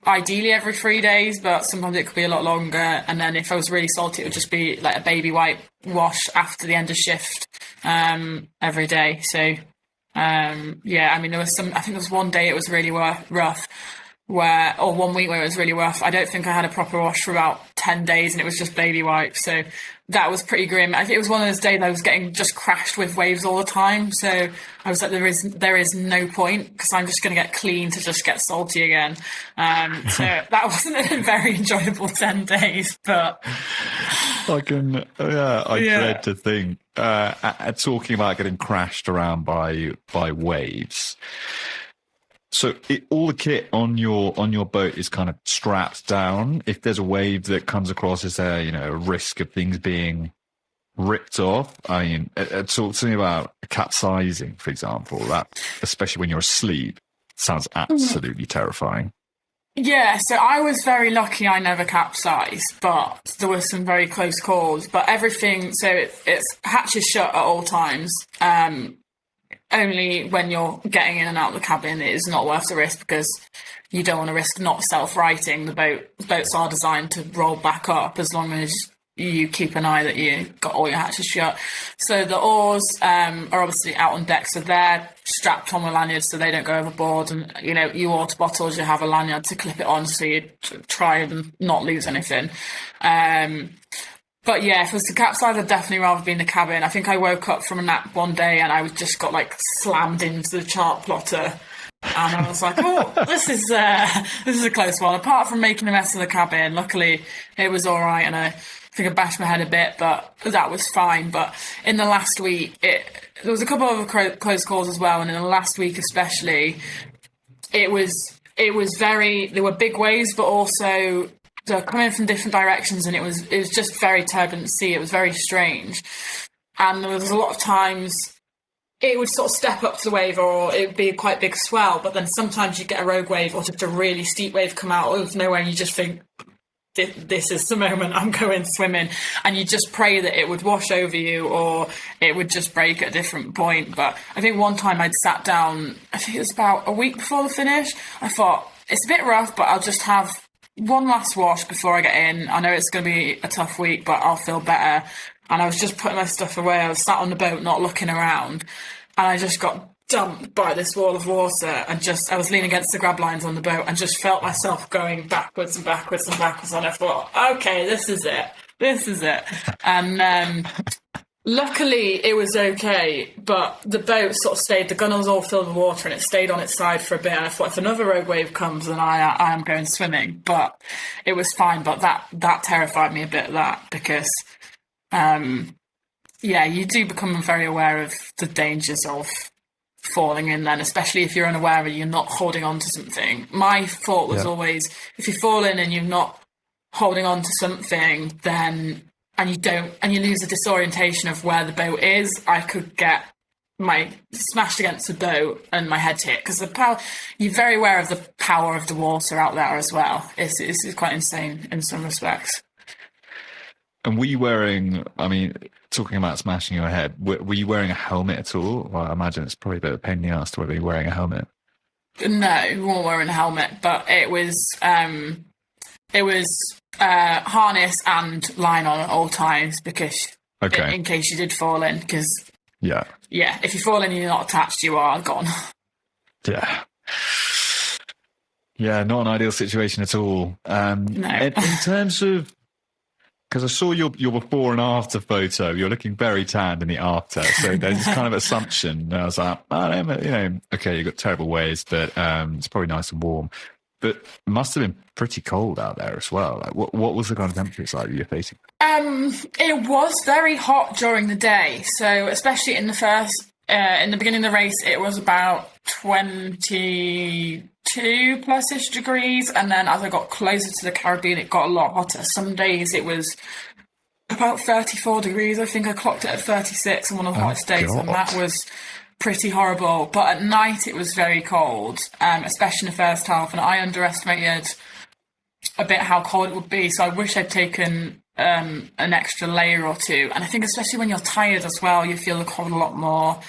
ideally every 3 days, but sometimes it could be a lot longer. And then if I was really salty, it would just be like a baby wipe wash after the end of shift every day. So yeah, I mean, I think there was one day it was really rough, or 1 week where it was really rough. I don't think I had a proper wash for about 10 days, and it was just baby wipes. So that was pretty grim. I think it was one of those days I was getting just crashed with waves all the time. So I was like, there is no point, because I'm just going to get clean to just get salty again. So that wasn't a very enjoyable 10 days, but I dread to think, talking about getting crashed around by waves. So all the kit on your boat is kind of strapped down. If there's a wave that comes across, is there a risk of things being ripped off? I mean, talk to me about capsizing, for example. That, especially when you're asleep, sounds absolutely terrifying. Yeah, so I was very lucky I never capsized, but there were some very close calls. But everything, so it's hatches shut at all times. Only when you're getting in and out of the cabin, it is not worth the risk, because you don't want to risk not self-righting. The boats are designed to roll back up as long as you keep an eye that you got all your hatches shut. So the oars are obviously out on deck, so they're strapped on with lanyards so they don't go overboard. And your water bottles, you have a lanyard to clip it on so you try and not lose anything. But yeah, if it was to capsize, I'd definitely rather be in the cabin. I think I woke up from a nap one day and I just got slammed into the chart plotter, and I was like, "Oh, this is a close one." Apart from making a mess of the cabin, luckily it was all right, and I think I bashed my head a bit, but that was fine. But in the last week, there was a couple of close calls as well, and in the last week especially, it was there were big waves, but also they're coming from different directions, and it was just very turbulent sea. It was very strange, and there was a lot of times it would sort of step up to the wave, or it would be quite big swell. But then sometimes you get a rogue wave or just a really steep wave come out of nowhere, and you just think, this is the moment I'm going swimming, and you just pray that it would wash over you or it would just break at a different point. But I think one time I'd sat down, I think it was about a week before the finish, I thought, it's a bit rough, but I'll just have one last wash before I get in. I know it's going to be a tough week, but I'll feel better. And I was just putting my stuff away. I was sat on the boat, not looking around, and I just got dumped by this wall of water, and I was leaning against the grab lines on the boat and just felt myself going backwards and backwards and backwards. And I thought, okay, this is it. And luckily it was okay, but the boat sort of stayed, the gunwale was all filled with water, and it stayed on its side for a bit. And I thought, if another rogue wave comes, then I am going swimming. But it was fine. But that terrified me a bit, because you do become very aware of the dangers of falling in then, especially if you're unaware and you're not holding on to something. My thought was always, if you fall in and you're not holding on to something, then and you lose the disorientation of where the boat is, I could get smashed against the boat and my head hit, because you're very aware of the power of the water out there as well. It's quite insane in some respects. And were you wearing, talking about smashing your head, were you wearing a helmet at all? Well, I imagine it's probably a bit of a pain in the ass to be wearing a helmet. No, we weren't wearing a helmet, but it was harness and line on at all times, because in case you did fall in, because if you fall in and you're not attached, you are gone. Not an ideal situation at all. No. In terms of, because I saw your before and after photo, you're looking very tanned in the after, so there's this kind of assumption. And I was like, okay, you've got terrible waves, but it's probably nice and warm. But it must have been pretty cold out there as well. Like, what was the kind of temperatures like you were facing? It was very hot during the day. So especially in the beginning of the race, it was about 22 32 plus-ish degrees. And then as I got closer to the Caribbean, it got a lot hotter. Some days it was about 34 degrees. I think I clocked it at 36 on one of the hottest days, and that was pretty horrible. But at night it was very cold, especially in the first half, and I underestimated a bit how cold it would be. So I wish I'd taken an extra layer or two. And I think especially when you're tired as well, you feel the cold a lot more.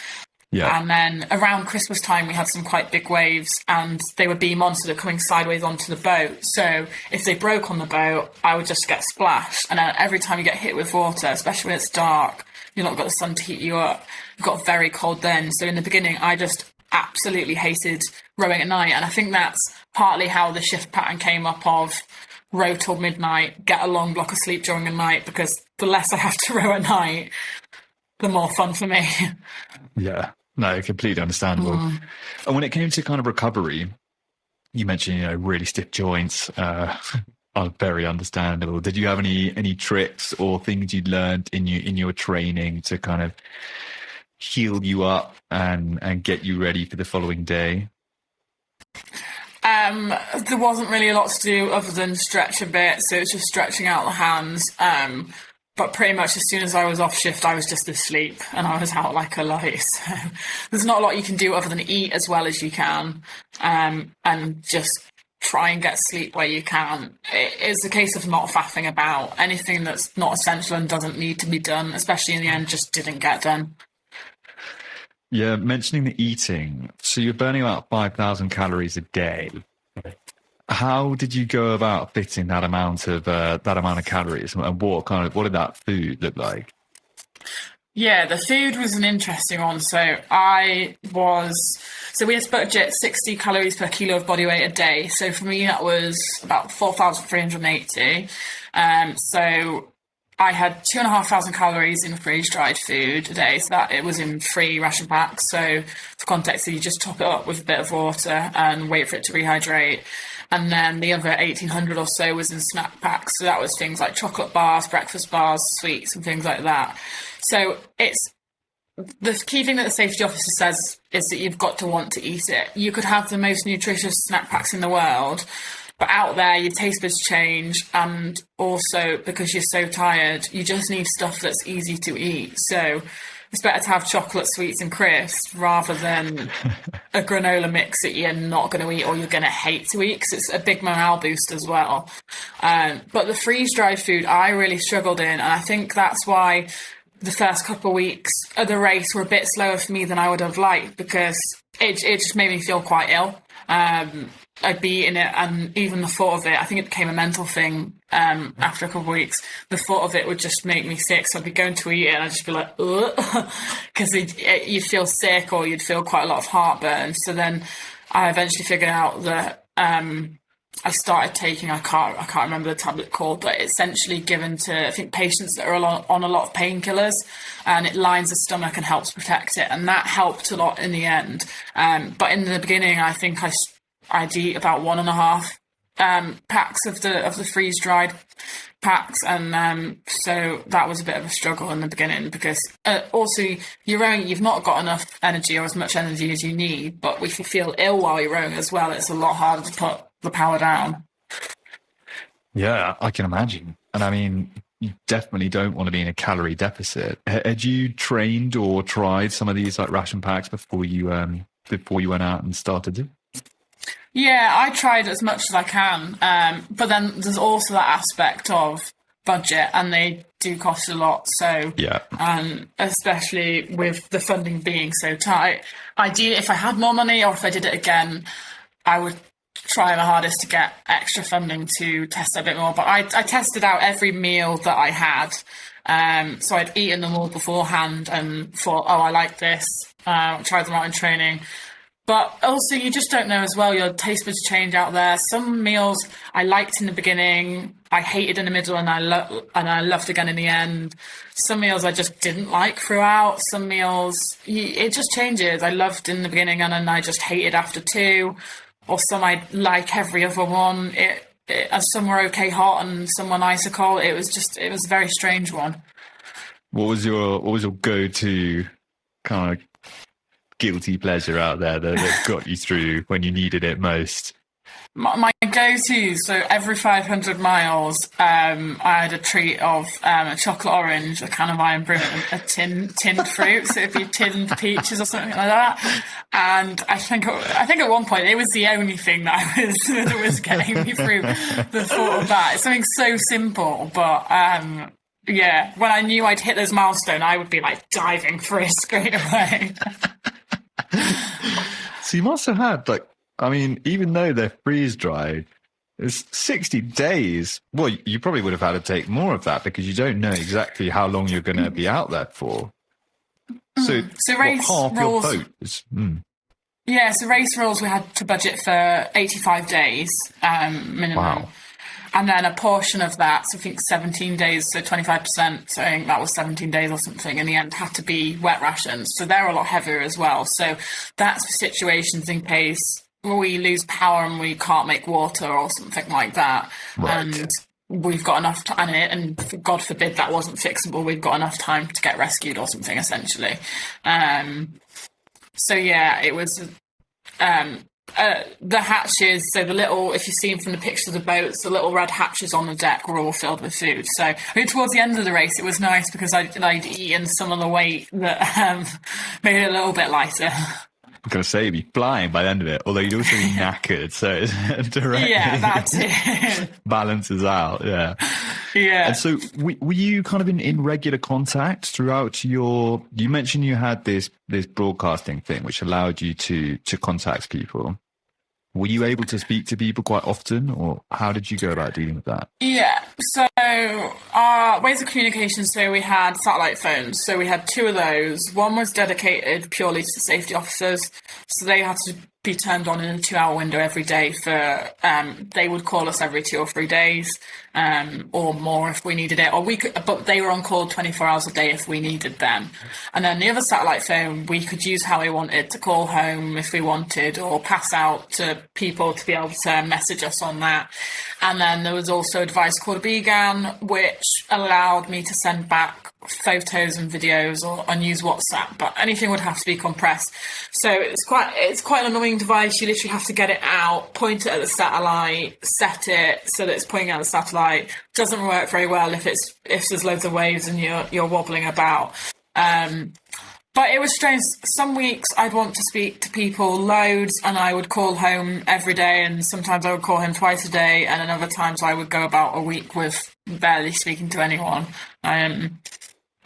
Yeah. And then around Christmas time, we had some quite big waves, and they were beam on, so they're coming sideways onto the boat. So if they broke on the boat, I would just get splashed. And then every time you get hit with water, especially when it's dark, you've not got the sun to heat you up, you've got very cold then. So in the beginning, I just absolutely hated rowing at night. And I think that's partly how the shift pattern came up of row till midnight, get a long block of sleep during the night, because the less I have to row at night, the more fun for me. Yeah, no, completely understandable. And when it came to kind of recovery, you mentioned, really stiff joints, are very understandable. Did you have any tricks or things you learned in your training to kind of heal you up and get you ready for the following day? There wasn't really a lot to do other than stretch a bit, so it's just stretching out the hands. But pretty much as soon as I was off shift, I was just asleep and I was out like a light. So there's not a lot you can do other than eat as well as you can, and just try and get sleep where you can. It is a case of not faffing about. Anything that's not essential and doesn't need to be done, especially in the end, just didn't get done. Yeah, mentioning the eating. So you're burning about 5,000 calories a day. How did you go about fitting that amount of calories, and what did that food look like? Yeah, the food was an interesting one. So we had to budget 60 calories per kilo of body weight a day. So for me, that was about 4,380. So I had 2,500 calories in freeze-dried food a day, so that it was in 3 ration packs. So for context, you just top it up with a bit of water and wait for it to rehydrate. And then the other 1,800 or so was in snack packs. So that was things like chocolate bars, breakfast bars, sweets, and things like that. So it's the key thing that the safety officer says is that you've got to want to eat it. You could have the most nutritious snack packs in the world, but out there, your taste buds change, and also because you're so tired, you just need stuff that's easy to eat. So it's better to have chocolate, sweets, and crisps rather than a granola mix that you're not going to eat or you're going to hate to eat, because it's a big morale boost as well. But the freeze-dried food, I really struggled in, and I think that's why the first couple of weeks of the race were a bit slower for me than I would have liked, because it just made me feel quite ill. I'd be eating it, and even the thought of it, I think it became a mental thing after a couple of weeks. The thought of it would just make me sick, so I'd be going to eat it and I'd just be like, ugh, because you'd feel sick or you'd feel quite a lot of heartburn. So then I eventually figured out that I started taking, I can't remember the tablet called, but it's essentially given to, I think, patients that are on a lot of painkillers, and it lines the stomach and helps protect it, and that helped a lot in the end. But in the beginning, I think I'd eat about 1.5 packs of the freeze-dried packs, and so that was a bit of a struggle in the beginning, because also you're rowing, you've not got enough energy or as much energy as you need, but if you feel ill while you're rowing as well, it's a lot harder to put the power down. Yeah, I can imagine. And I mean, you definitely don't want to be in a calorie deficit. Had you trained or tried some of these like ration packs before you went out and started it? Yeah, I tried as much as I can, but then there's also that aspect of budget, and they do cost a lot. So yeah, especially with the funding being so tight, ideally, if I had more money or if I did it again, I would try my hardest to get extra funding to test it a bit more. But I tested out every meal that I had. So I'd eaten them all beforehand and thought, oh, I like this. Tried them out in training. But also, you just don't know as well. Your taste buds change out there. Some meals I liked in the beginning, I hated in the middle, and I loved again in the end. Some meals I just didn't like throughout. Some meals, it just changes. I loved in the beginning, and then I just hated after 2. Or some I like every other one. Some were okay hot and some were nicer cold. It was a very strange one. What was your go-to kind of guilty pleasure out there that got you through when you needed it most? My go-to, so every 500 miles, I had a treat of a chocolate orange, a can of iron brew, and a tinned fruit. So it'd be tinned peaches or something like that. And I think at one point it was the only thing that was getting me through the thought of that. It's something so simple, but yeah, when I knew I'd hit this milestone, I would be like diving for it straight away. So you must have had even though they're freeze dried, it's 60 days. Well, you probably would have had to take more of that because you don't know exactly how long you're going to be out there for. So race half rules, your boat is. Yeah, so race rules we had to budget for 85 days minimum. Wow. And then a portion of that, so I think 17 days, so 25%, so I think that was 17 days or something, in the end had to be wet rations. So they're a lot heavier as well. So that's for situations in case we lose power and we can't make water or something like that. Right. And we've got enough time, and God forbid that wasn't fixable, we've got enough time to get rescued or something, essentially. So yeah, it was... the hatches, so the little, if you've seen from the pictures of the boats, the little red hatches on the deck were all filled with food. So I mean, towards the end of the race, it was nice because I'd eaten some of the weight that made it a little bit lighter. I'm going to say you'd be flying by the end of it, although you'd also be knackered, so it's directly Yeah, that's it. balances out, yeah. Yeah. And so were you kind of in regular contact throughout you mentioned you had this broadcasting thing which allowed you to contact people. Were you able to speak to people quite often, or how did you go about dealing with that? Yeah, so our ways of communication, so we had satellite phones, so we had two of those. One was dedicated purely to safety officers, so they had to be turned on in a 2-hour window every day for, they would call us every 2 or 3 days, or more if we needed it, but they were on call 24 hours a day if we needed them. And then the other satellite phone, we could use how we wanted to call home if we wanted, or pass out to people to be able to message us on that. And then there was also a device called a BGAN, which allowed me to send back photos and videos and use WhatsApp, but anything would have to be compressed. So it's quite an annoying device. You literally have to get it out, point it at the satellite, set it so that it's pointing at the satellite. Doesn't work very well if there's loads of waves and you're wobbling about. But it was strange. Some weeks I'd want to speak to people loads and I would call home every day, and sometimes I would call home twice a day, and then other times I would go about a week with barely speaking to anyone.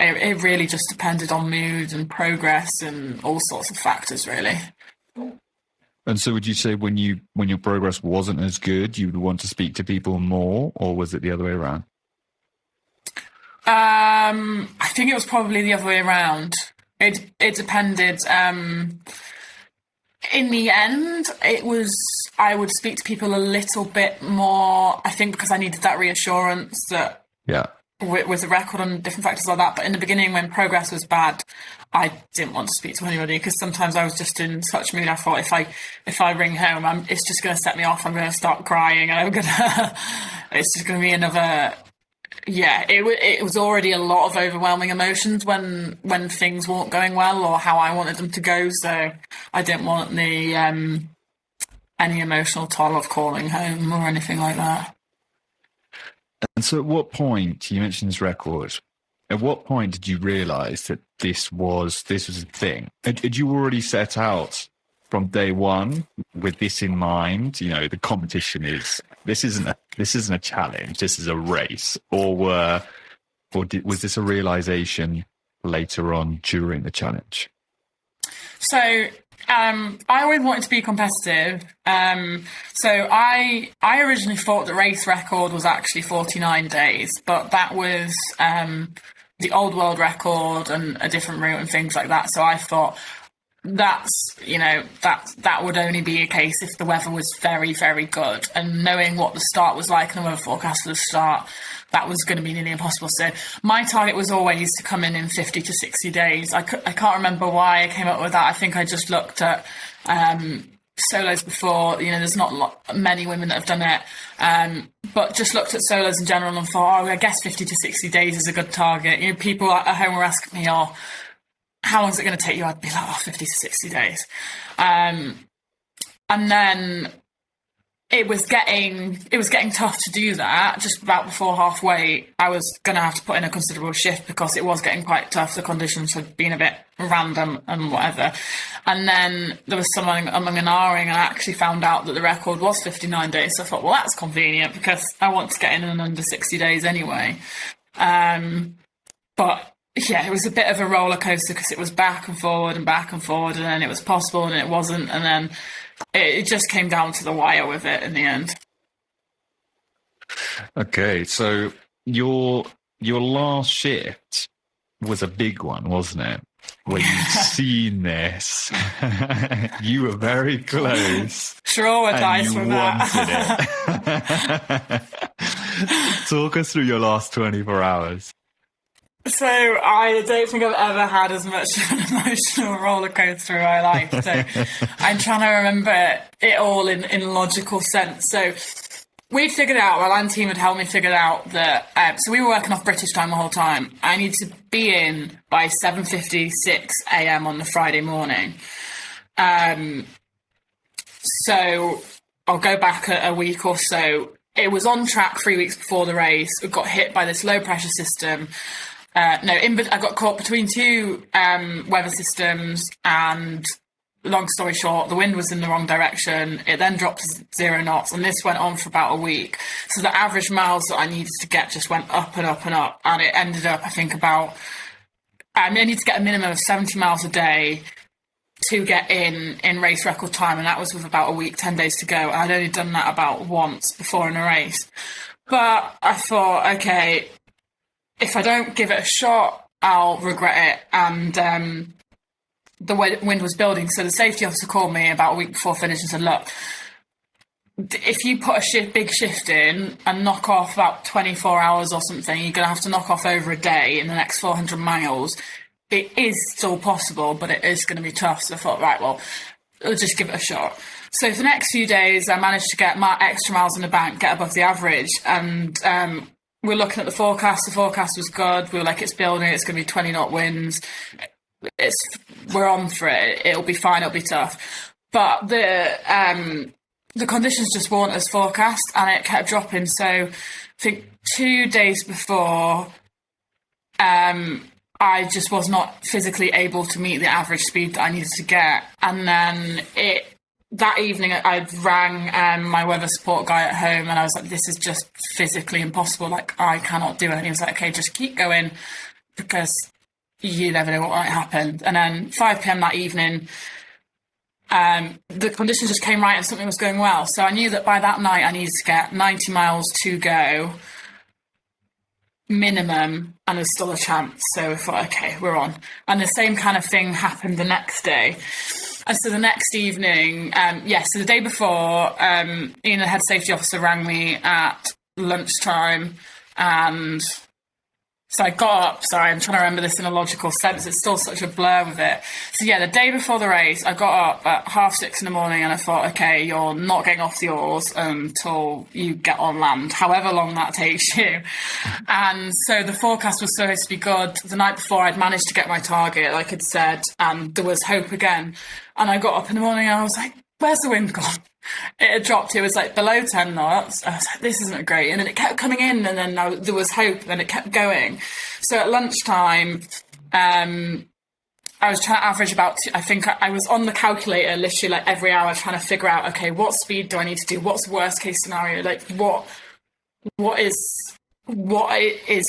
It really just depended on mood and progress and all sorts of factors, really. And so would you say when your progress wasn't as good, you would want to speak to people more, or was it the other way around? I think it was probably the other way around. It depended. In the end, I would speak to people a little bit more, I think, because I needed that reassurance that with the record and different factors like that. But in the beginning, when progress was bad, I didn't want to speak to anybody because sometimes I was just in such mood. I thought if I ring home, it's just going to set me off. I'm going to start crying, and it's just going to be another. Yeah, it was already a lot of overwhelming emotions when things weren't going well or how I wanted them to go. So I didn't want the any emotional toll of calling home or anything like that. And so at what point, you mentioned this record, at what point did you realise that this was a thing? Had you already set out from day one with this in mind? You know, the competition this isn't a challenge, this is a race, was this a realisation later on during the challenge? So I always wanted to be competitive. So I originally thought the race record was actually 49 days, but that was the old world record and a different route and things like that. So I thought that would only be a case if the weather was very, very good, and knowing what the start was like and the weather forecast for the start, that was going to be nearly impossible. So my target was always to come in 50 to 60 days. I can't remember why I came up with that. I think I just looked at solos before. There's not many women that have done it, but just looked at solos in general and thought, I guess 50 to 60 days is a good target. People at home were asking me, how long is it going to take you? I'd be like, 50 to 60 days. And then it was getting tough to do that. Just about before halfway, I was going to have to put in a considerable shift because it was getting quite tough. The conditions had been a bit random and whatever. And then there was someone among and ahhing, and I actually found out that the record was 59 days. So I thought, well, that's convenient because I want to get in under 60 days anyway. But yeah, it was a bit of a roller coaster because it was back and forward, and then it was possible and it wasn't. And then it just came down to the wire with it in the end. Okay, so your last shift was a big one, wasn't it? When you'd seen this, you were very close. Traumatized from that. Talk us through your last 24 hours. So I don't think I've ever had as much of an emotional roller coaster in my life. So I'm trying to remember it all in logical sense. So we'd figured out, our land team had helped me figure out that, so we were working off British time the whole time. I need to be in by 7:56 a.m. on the Friday morning. So I'll go back a week or so. It was on track 3 weeks before the race. It got hit by this low pressure system. I got caught between two weather systems, and long story short, the wind was in the wrong direction. It then dropped to 0 knots, and this went on for about a week. So the average miles that I needed to get just went up and up and up, and it ended up, I think, I needed to get a minimum of 70 miles a day to get in race record time, and that was with about a week, 10 days to go. And I'd only done that about once before in a race. But I thought, okay, if I don't give it a shot, I'll regret it. And the wind was building, so the safety officer called me about a week before finish and said, look, if you put a big shift in and knock off about 24 hours or something, you're going to have to knock off over a day in the next 400 miles. It is still possible, but it is going to be tough. So I thought, right, well, I'll just give it a shot. So for the next few days, I managed to get my extra miles in the bank, get above the average. And we're looking at the forecast. The forecast was good. We were like, it's building. It's going to be 20 knot winds. We're on for it. It'll be fine. It'll be tough. But the conditions just weren't as forecast, and it kept dropping. So I think 2 days before, I just was not physically able to meet the average speed that I needed to get. And then that evening, I rang my weather support guy at home, and I was like, this is just physically impossible. Like, I cannot do it. And he was like, okay, just keep going because you never know what might happen. And then 5 p.m. that evening, the conditions just came right and something was going well. So I knew that by that night I needed to get 90 miles to go minimum, and there's still a chance. So I thought, okay, we're on. And the same kind of thing happened the next day. And so the next evening, so the day before, Ian, the head safety officer, rang me at lunchtime, and so I got up. Sorry, I'm trying to remember this in a logical sense. It's still such a blur with it. So yeah, the day before the race, I got up at 6:30 in the morning, and I thought, okay, you're not getting off the oars until you get on land, however long that takes you. And so the forecast was supposed to be good. The night before, I'd managed to get my target, like I'd said, and there was hope again. And I got up in the morning, and I was like, where's the wind gone? It had dropped. It was like below 10 knots. I was like, this isn't great. And then it kept coming in, and then there was hope, and it kept going. So at lunchtime, I was trying to average about, I think I was on the calculator literally like every hour trying to figure out, okay, what speed do I need to do? What's the worst case scenario? Like what is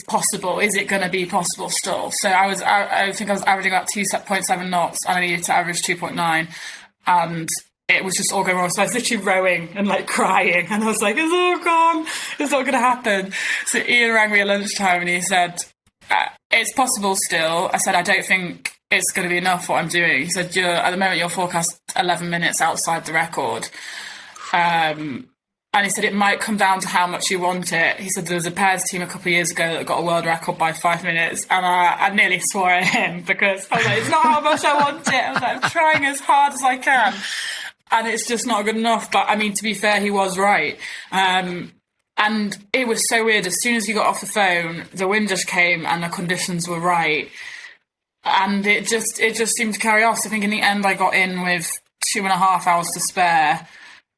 possible? Is it going to be possible still? So I think I was averaging about 2.7 knots, and I needed to average 2.9, and it was just all going wrong. So I was literally rowing and like crying, and I was like, it's all gone. It's not going to happen. So Ian rang me at lunchtime, and he said, it's possible still. I said, I don't think it's going to be enough what I'm doing. He said, at the moment, you're forecast 11 minutes outside the record. And he said, it might come down to how much you want it. He said there was a pairs team a couple of years ago that got a world record by 5 minutes. And I nearly swore at him because I was like, it's not how much I want it. I was like, I'm trying as hard as I can. And it's just not good enough. But I mean, to be fair, he was right. And it was so weird. As soon as he got off the phone, the wind just came and the conditions were right. and it just seemed to carry off. So I think in the end I got in with 2.5 hours to spare.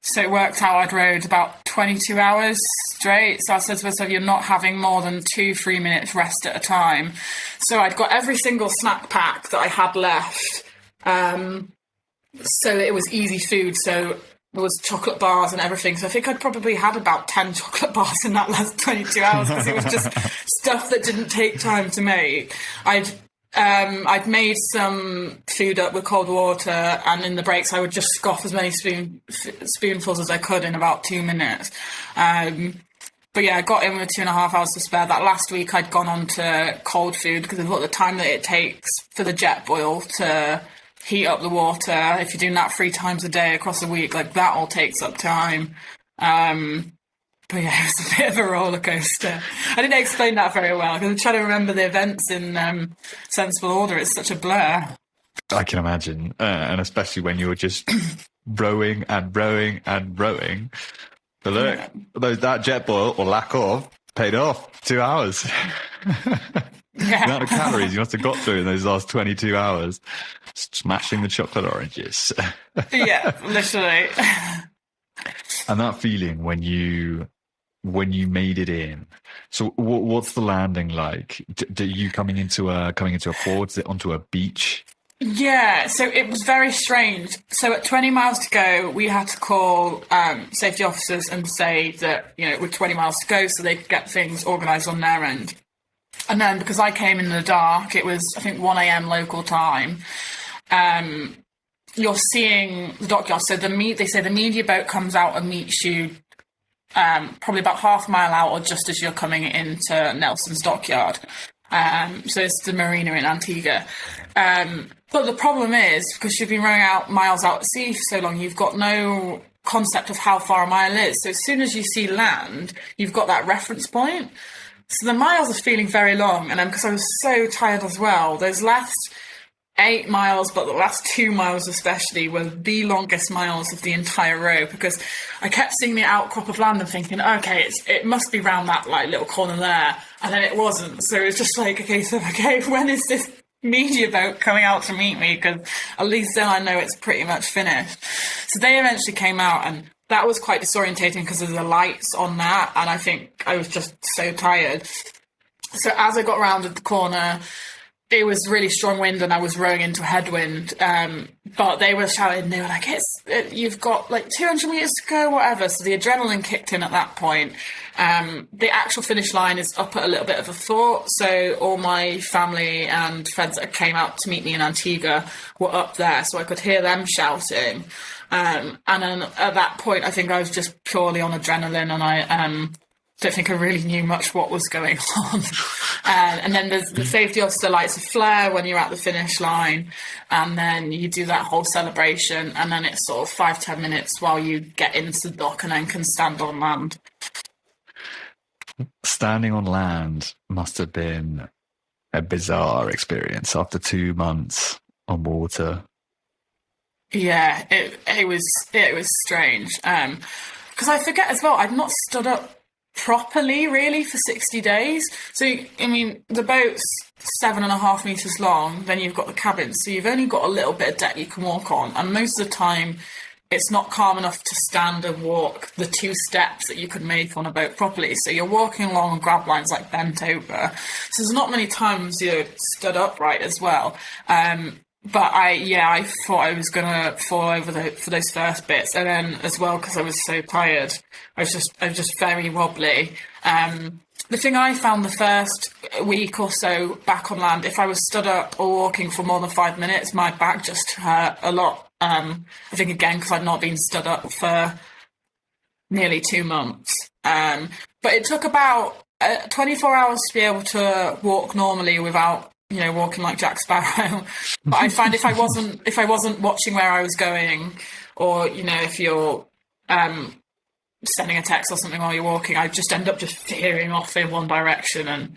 So it worked out I'd rode about 22 hours straight. So I said to myself, you're not having more than 2-3 minutes rest at a time. So I'd got every single snack pack that I had left. So it was easy food. So there was chocolate bars and everything. So I think I'd probably had about 10 chocolate bars in that last 22 hours because it was just stuff that didn't take time to make. I'd made some food up with cold water, and in the breaks I would just scoff as many spoonfuls as I could in about 2 minutes. But yeah, I got in with 2.5 hours to spare. That last week I'd gone on to cold food because of what the time that it takes for the jet boil to heat up the water. If you're doing that 3 times a day across a week, like that all takes up time. But yeah, it was a bit of a roller coaster. I didn't explain that very well because I'm trying to remember the events in sensible order. It's such a blur. I can imagine, and especially when you were just rowing and rowing and rowing. But look, that jet boil or lack of paid off. 2 hours. The amount of calories you must have got through in those last 22 hours, smashing the chocolate oranges. Yeah, literally. And that feeling when you made it in. So what's the landing like? Do you coming into a port? Is it onto a beach? Yeah, so it was very strange. So at 20 miles to go, we had to call safety officers and say that, with 20 miles to go so they could get things organised on their end. And then because I came in the dark, it was, I think, 1 a.m. local time. You're seeing the dockyard. So they say the media boat comes out and meets you probably about half a mile out or just as you're coming into Nelson's dockyard. So it's the marina in Antigua. But the problem is, because you've been rowing out miles out at sea for so long, you've got no concept of how far a mile is. So as soon as you see land, you've got that reference point. So the miles are feeling very long. And then because I was so tired as well, those last 8 miles, but the last 2 miles especially, were the longest miles of the entire row because I kept seeing the outcrop of land and thinking, okay, it must be round that little corner there, and then it wasn't. So it was just like a case of, okay, when is this media boat coming out to meet me? Because at least then I know it's pretty much finished. So they eventually came out, and that was quite disorientating because of the lights on that, and I think I was just so tired. So as I got rounded the corner, it was really strong wind and I was rowing into a headwind, but they were shouting, they were like, you've got 200 metres to go, whatever. So the adrenaline kicked in at that point. The actual finish line is up at a little bit of a fort, so all my family and friends that came out to meet me in Antigua were up there, so I could hear them shouting. And then at that point, I think I was just purely on adrenaline, and I don't think I really knew much what was going on. And then there's the safety officer lights a flare when you're at the finish line, and then you do that whole celebration, and then it's sort of 5-10 minutes while you get into the dock and then can stand on land. Standing on land must have been a bizarre experience after 2 months on water. Yeah, it was strange. Because I forget as well, I'd not stood up properly really for 60 days. So I mean, the boat's 7.5 meters long, then you've got the cabin, so you've only got a little bit of deck you can walk on, and most of the time it's not calm enough to stand and walk the 2 steps that you could make on a boat properly. So you're walking along on grab lines bent over, so there's not many times you're stood upright as well. But I thought I was gonna fall over for those first bits, and then as well because I was so tired, I was just very wobbly. The thing I found the first week or so back on land, if I was stood up or walking for more than 5 minutes, my back just hurt a lot. I think again because I'd not been stood up for nearly 2 months. But it took about 24 hours to be able to walk normally without walking like Jack Sparrow. But I find if I wasn't watching where I was going, or if you're sending a text or something while you're walking, I just end up just veering off in one direction and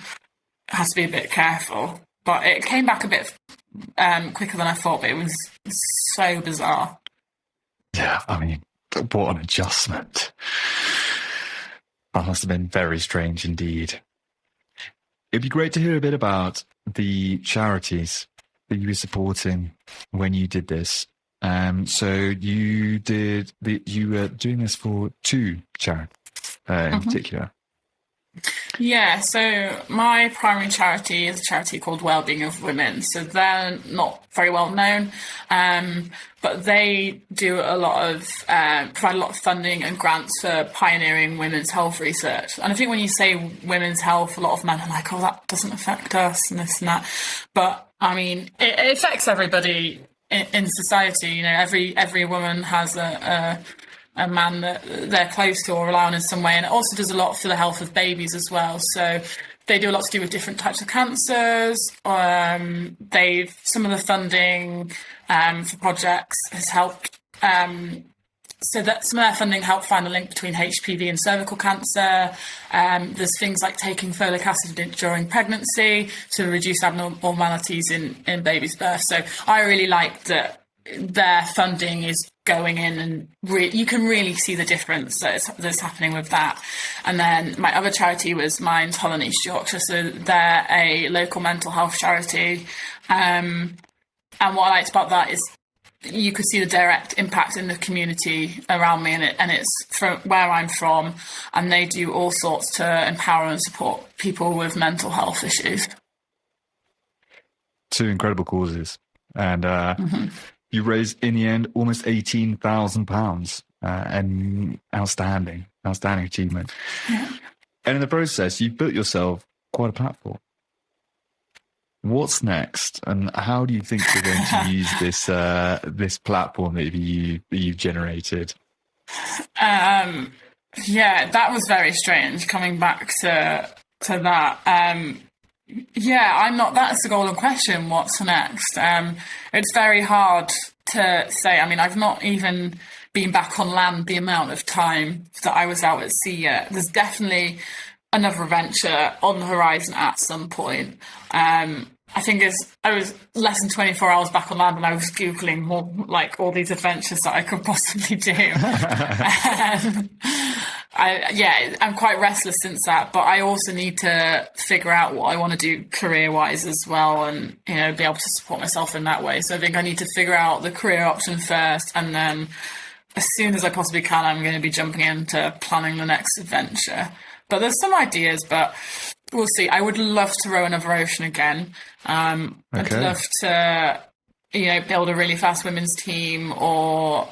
has to be a bit careful. But it came back a bit quicker than I thought, but it was so bizarre. Yeah, I mean, what an adjustment. That must have been very strange indeed. It'd be great to hear a bit about the charities that you were supporting when you did this. So you were doing this for two charities in particular. Yeah, so my primary charity is a charity called Wellbeing of Women. So they're not very well known, but they do a lot of provide a lot of funding and grants for pioneering women's health research. And I think when you say women's health, a lot of men are like, "Oh, that doesn't affect us," and this and that. But I mean, it affects everybody in society. You know, every woman has a man that they're close to or rely on in some way. And it also does a lot for the health of babies as well. So they do a lot to do with different types of cancers. Some of the funding for projects has helped. So that some of their funding helped find the link between HPV and cervical cancer. There's things like taking folic acid during pregnancy to reduce abnormalities in baby's birth. So I really like that their funding is going in, and you can really see the difference that's happening with that. And then my other charity was Minds Holland East Yorkshire, so they're a local mental health charity. And what I liked about that is you could see the direct impact in the community around me, and it's from where I'm from, and they do all sorts to empower and support people with mental health issues. Two incredible causes, and you raised in the end almost £18,000, an outstanding achievement. Yeah. And in the process, you've built yourself quite a platform. What's next, and how do you think you're going to use this platform that you've generated? Yeah, that was very strange coming back to that. That's the golden question. What's next? It's very hard to say. I mean, I've not even been back on land the amount of time that I was out at sea yet. There's definitely another adventure on the horizon at some point. I think I was less than 24 hours back on land, and I was Googling more like all these adventures that I could possibly do. I'm quite restless since that, but I also need to figure out what I want to do career-wise as well, and be able to support myself in that way. So I think I need to figure out the career option first, and then as soon as I possibly can, I'm going to be jumping into planning the next adventure. But there's some ideas, but we'll see. I would love to row another ocean again. I'd love to, build a really fast women's team, or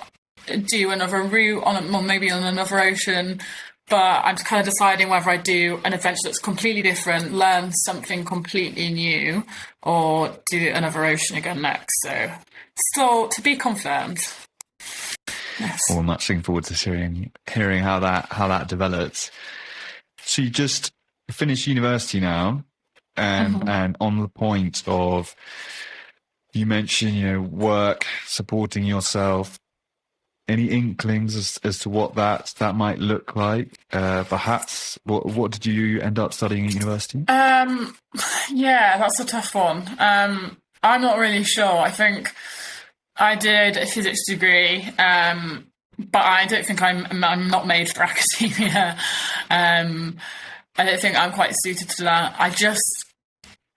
do another route maybe on another ocean. But I'm kind of deciding whether I do an adventure that's completely different, learn something completely new, or do another ocean again next. So still to be confirmed. Yes. Well, I'm much looking forward to hearing how that develops. So you just finished university now, and on the point of, you mentioned, work, supporting yourself. Any inklings as to what that might look like? Perhaps, what did you end up studying at university? Yeah, that's a tough one. I'm not really sure. I think I did a physics degree, but I don't think I'm not made for academia. I don't think I'm quite suited to that.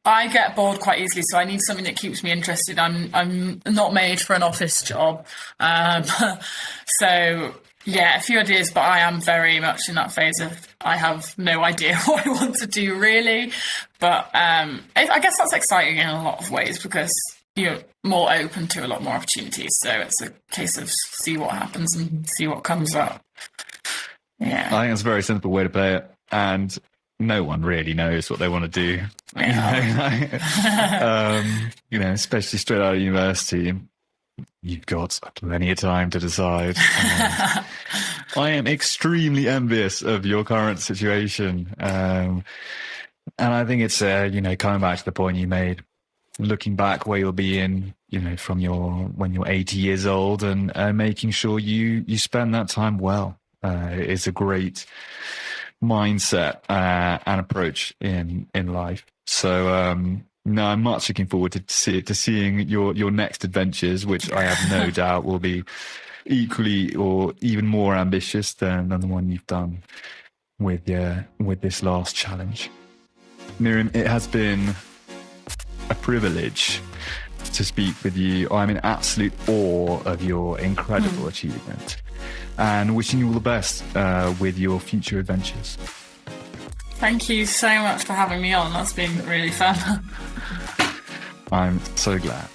I get bored quite easily, so I need something that keeps me interested. I'm not made for an office job. So yeah, a few ideas, but I am very much in that phase of I have no idea what I want to do really. But I guess that's exciting in a lot of ways because you're more open to a lot more opportunities. So it's a case of see what happens and see what comes up. Yeah, I think it's a very simple way to play it, and no one really knows what they want to do. Yeah. Especially straight out of university, you've got plenty of time to decide. I am extremely envious of your current situation, and I think it's coming back to the point you made, looking back where you'll be in, from when you're 80 years old, and making sure you spend that time well. It's a great mindset and approach in life. So I'm much looking forward to seeing your next adventures, which I have no doubt will be equally or even more ambitious than the one you've done with this last challenge. Miriam, it has been a privilege to speak with you. I'm in absolute awe of your incredible achievement, and wishing you all the best with your future adventures. Thank you so much for having me on. That's been really fun. I'm so glad.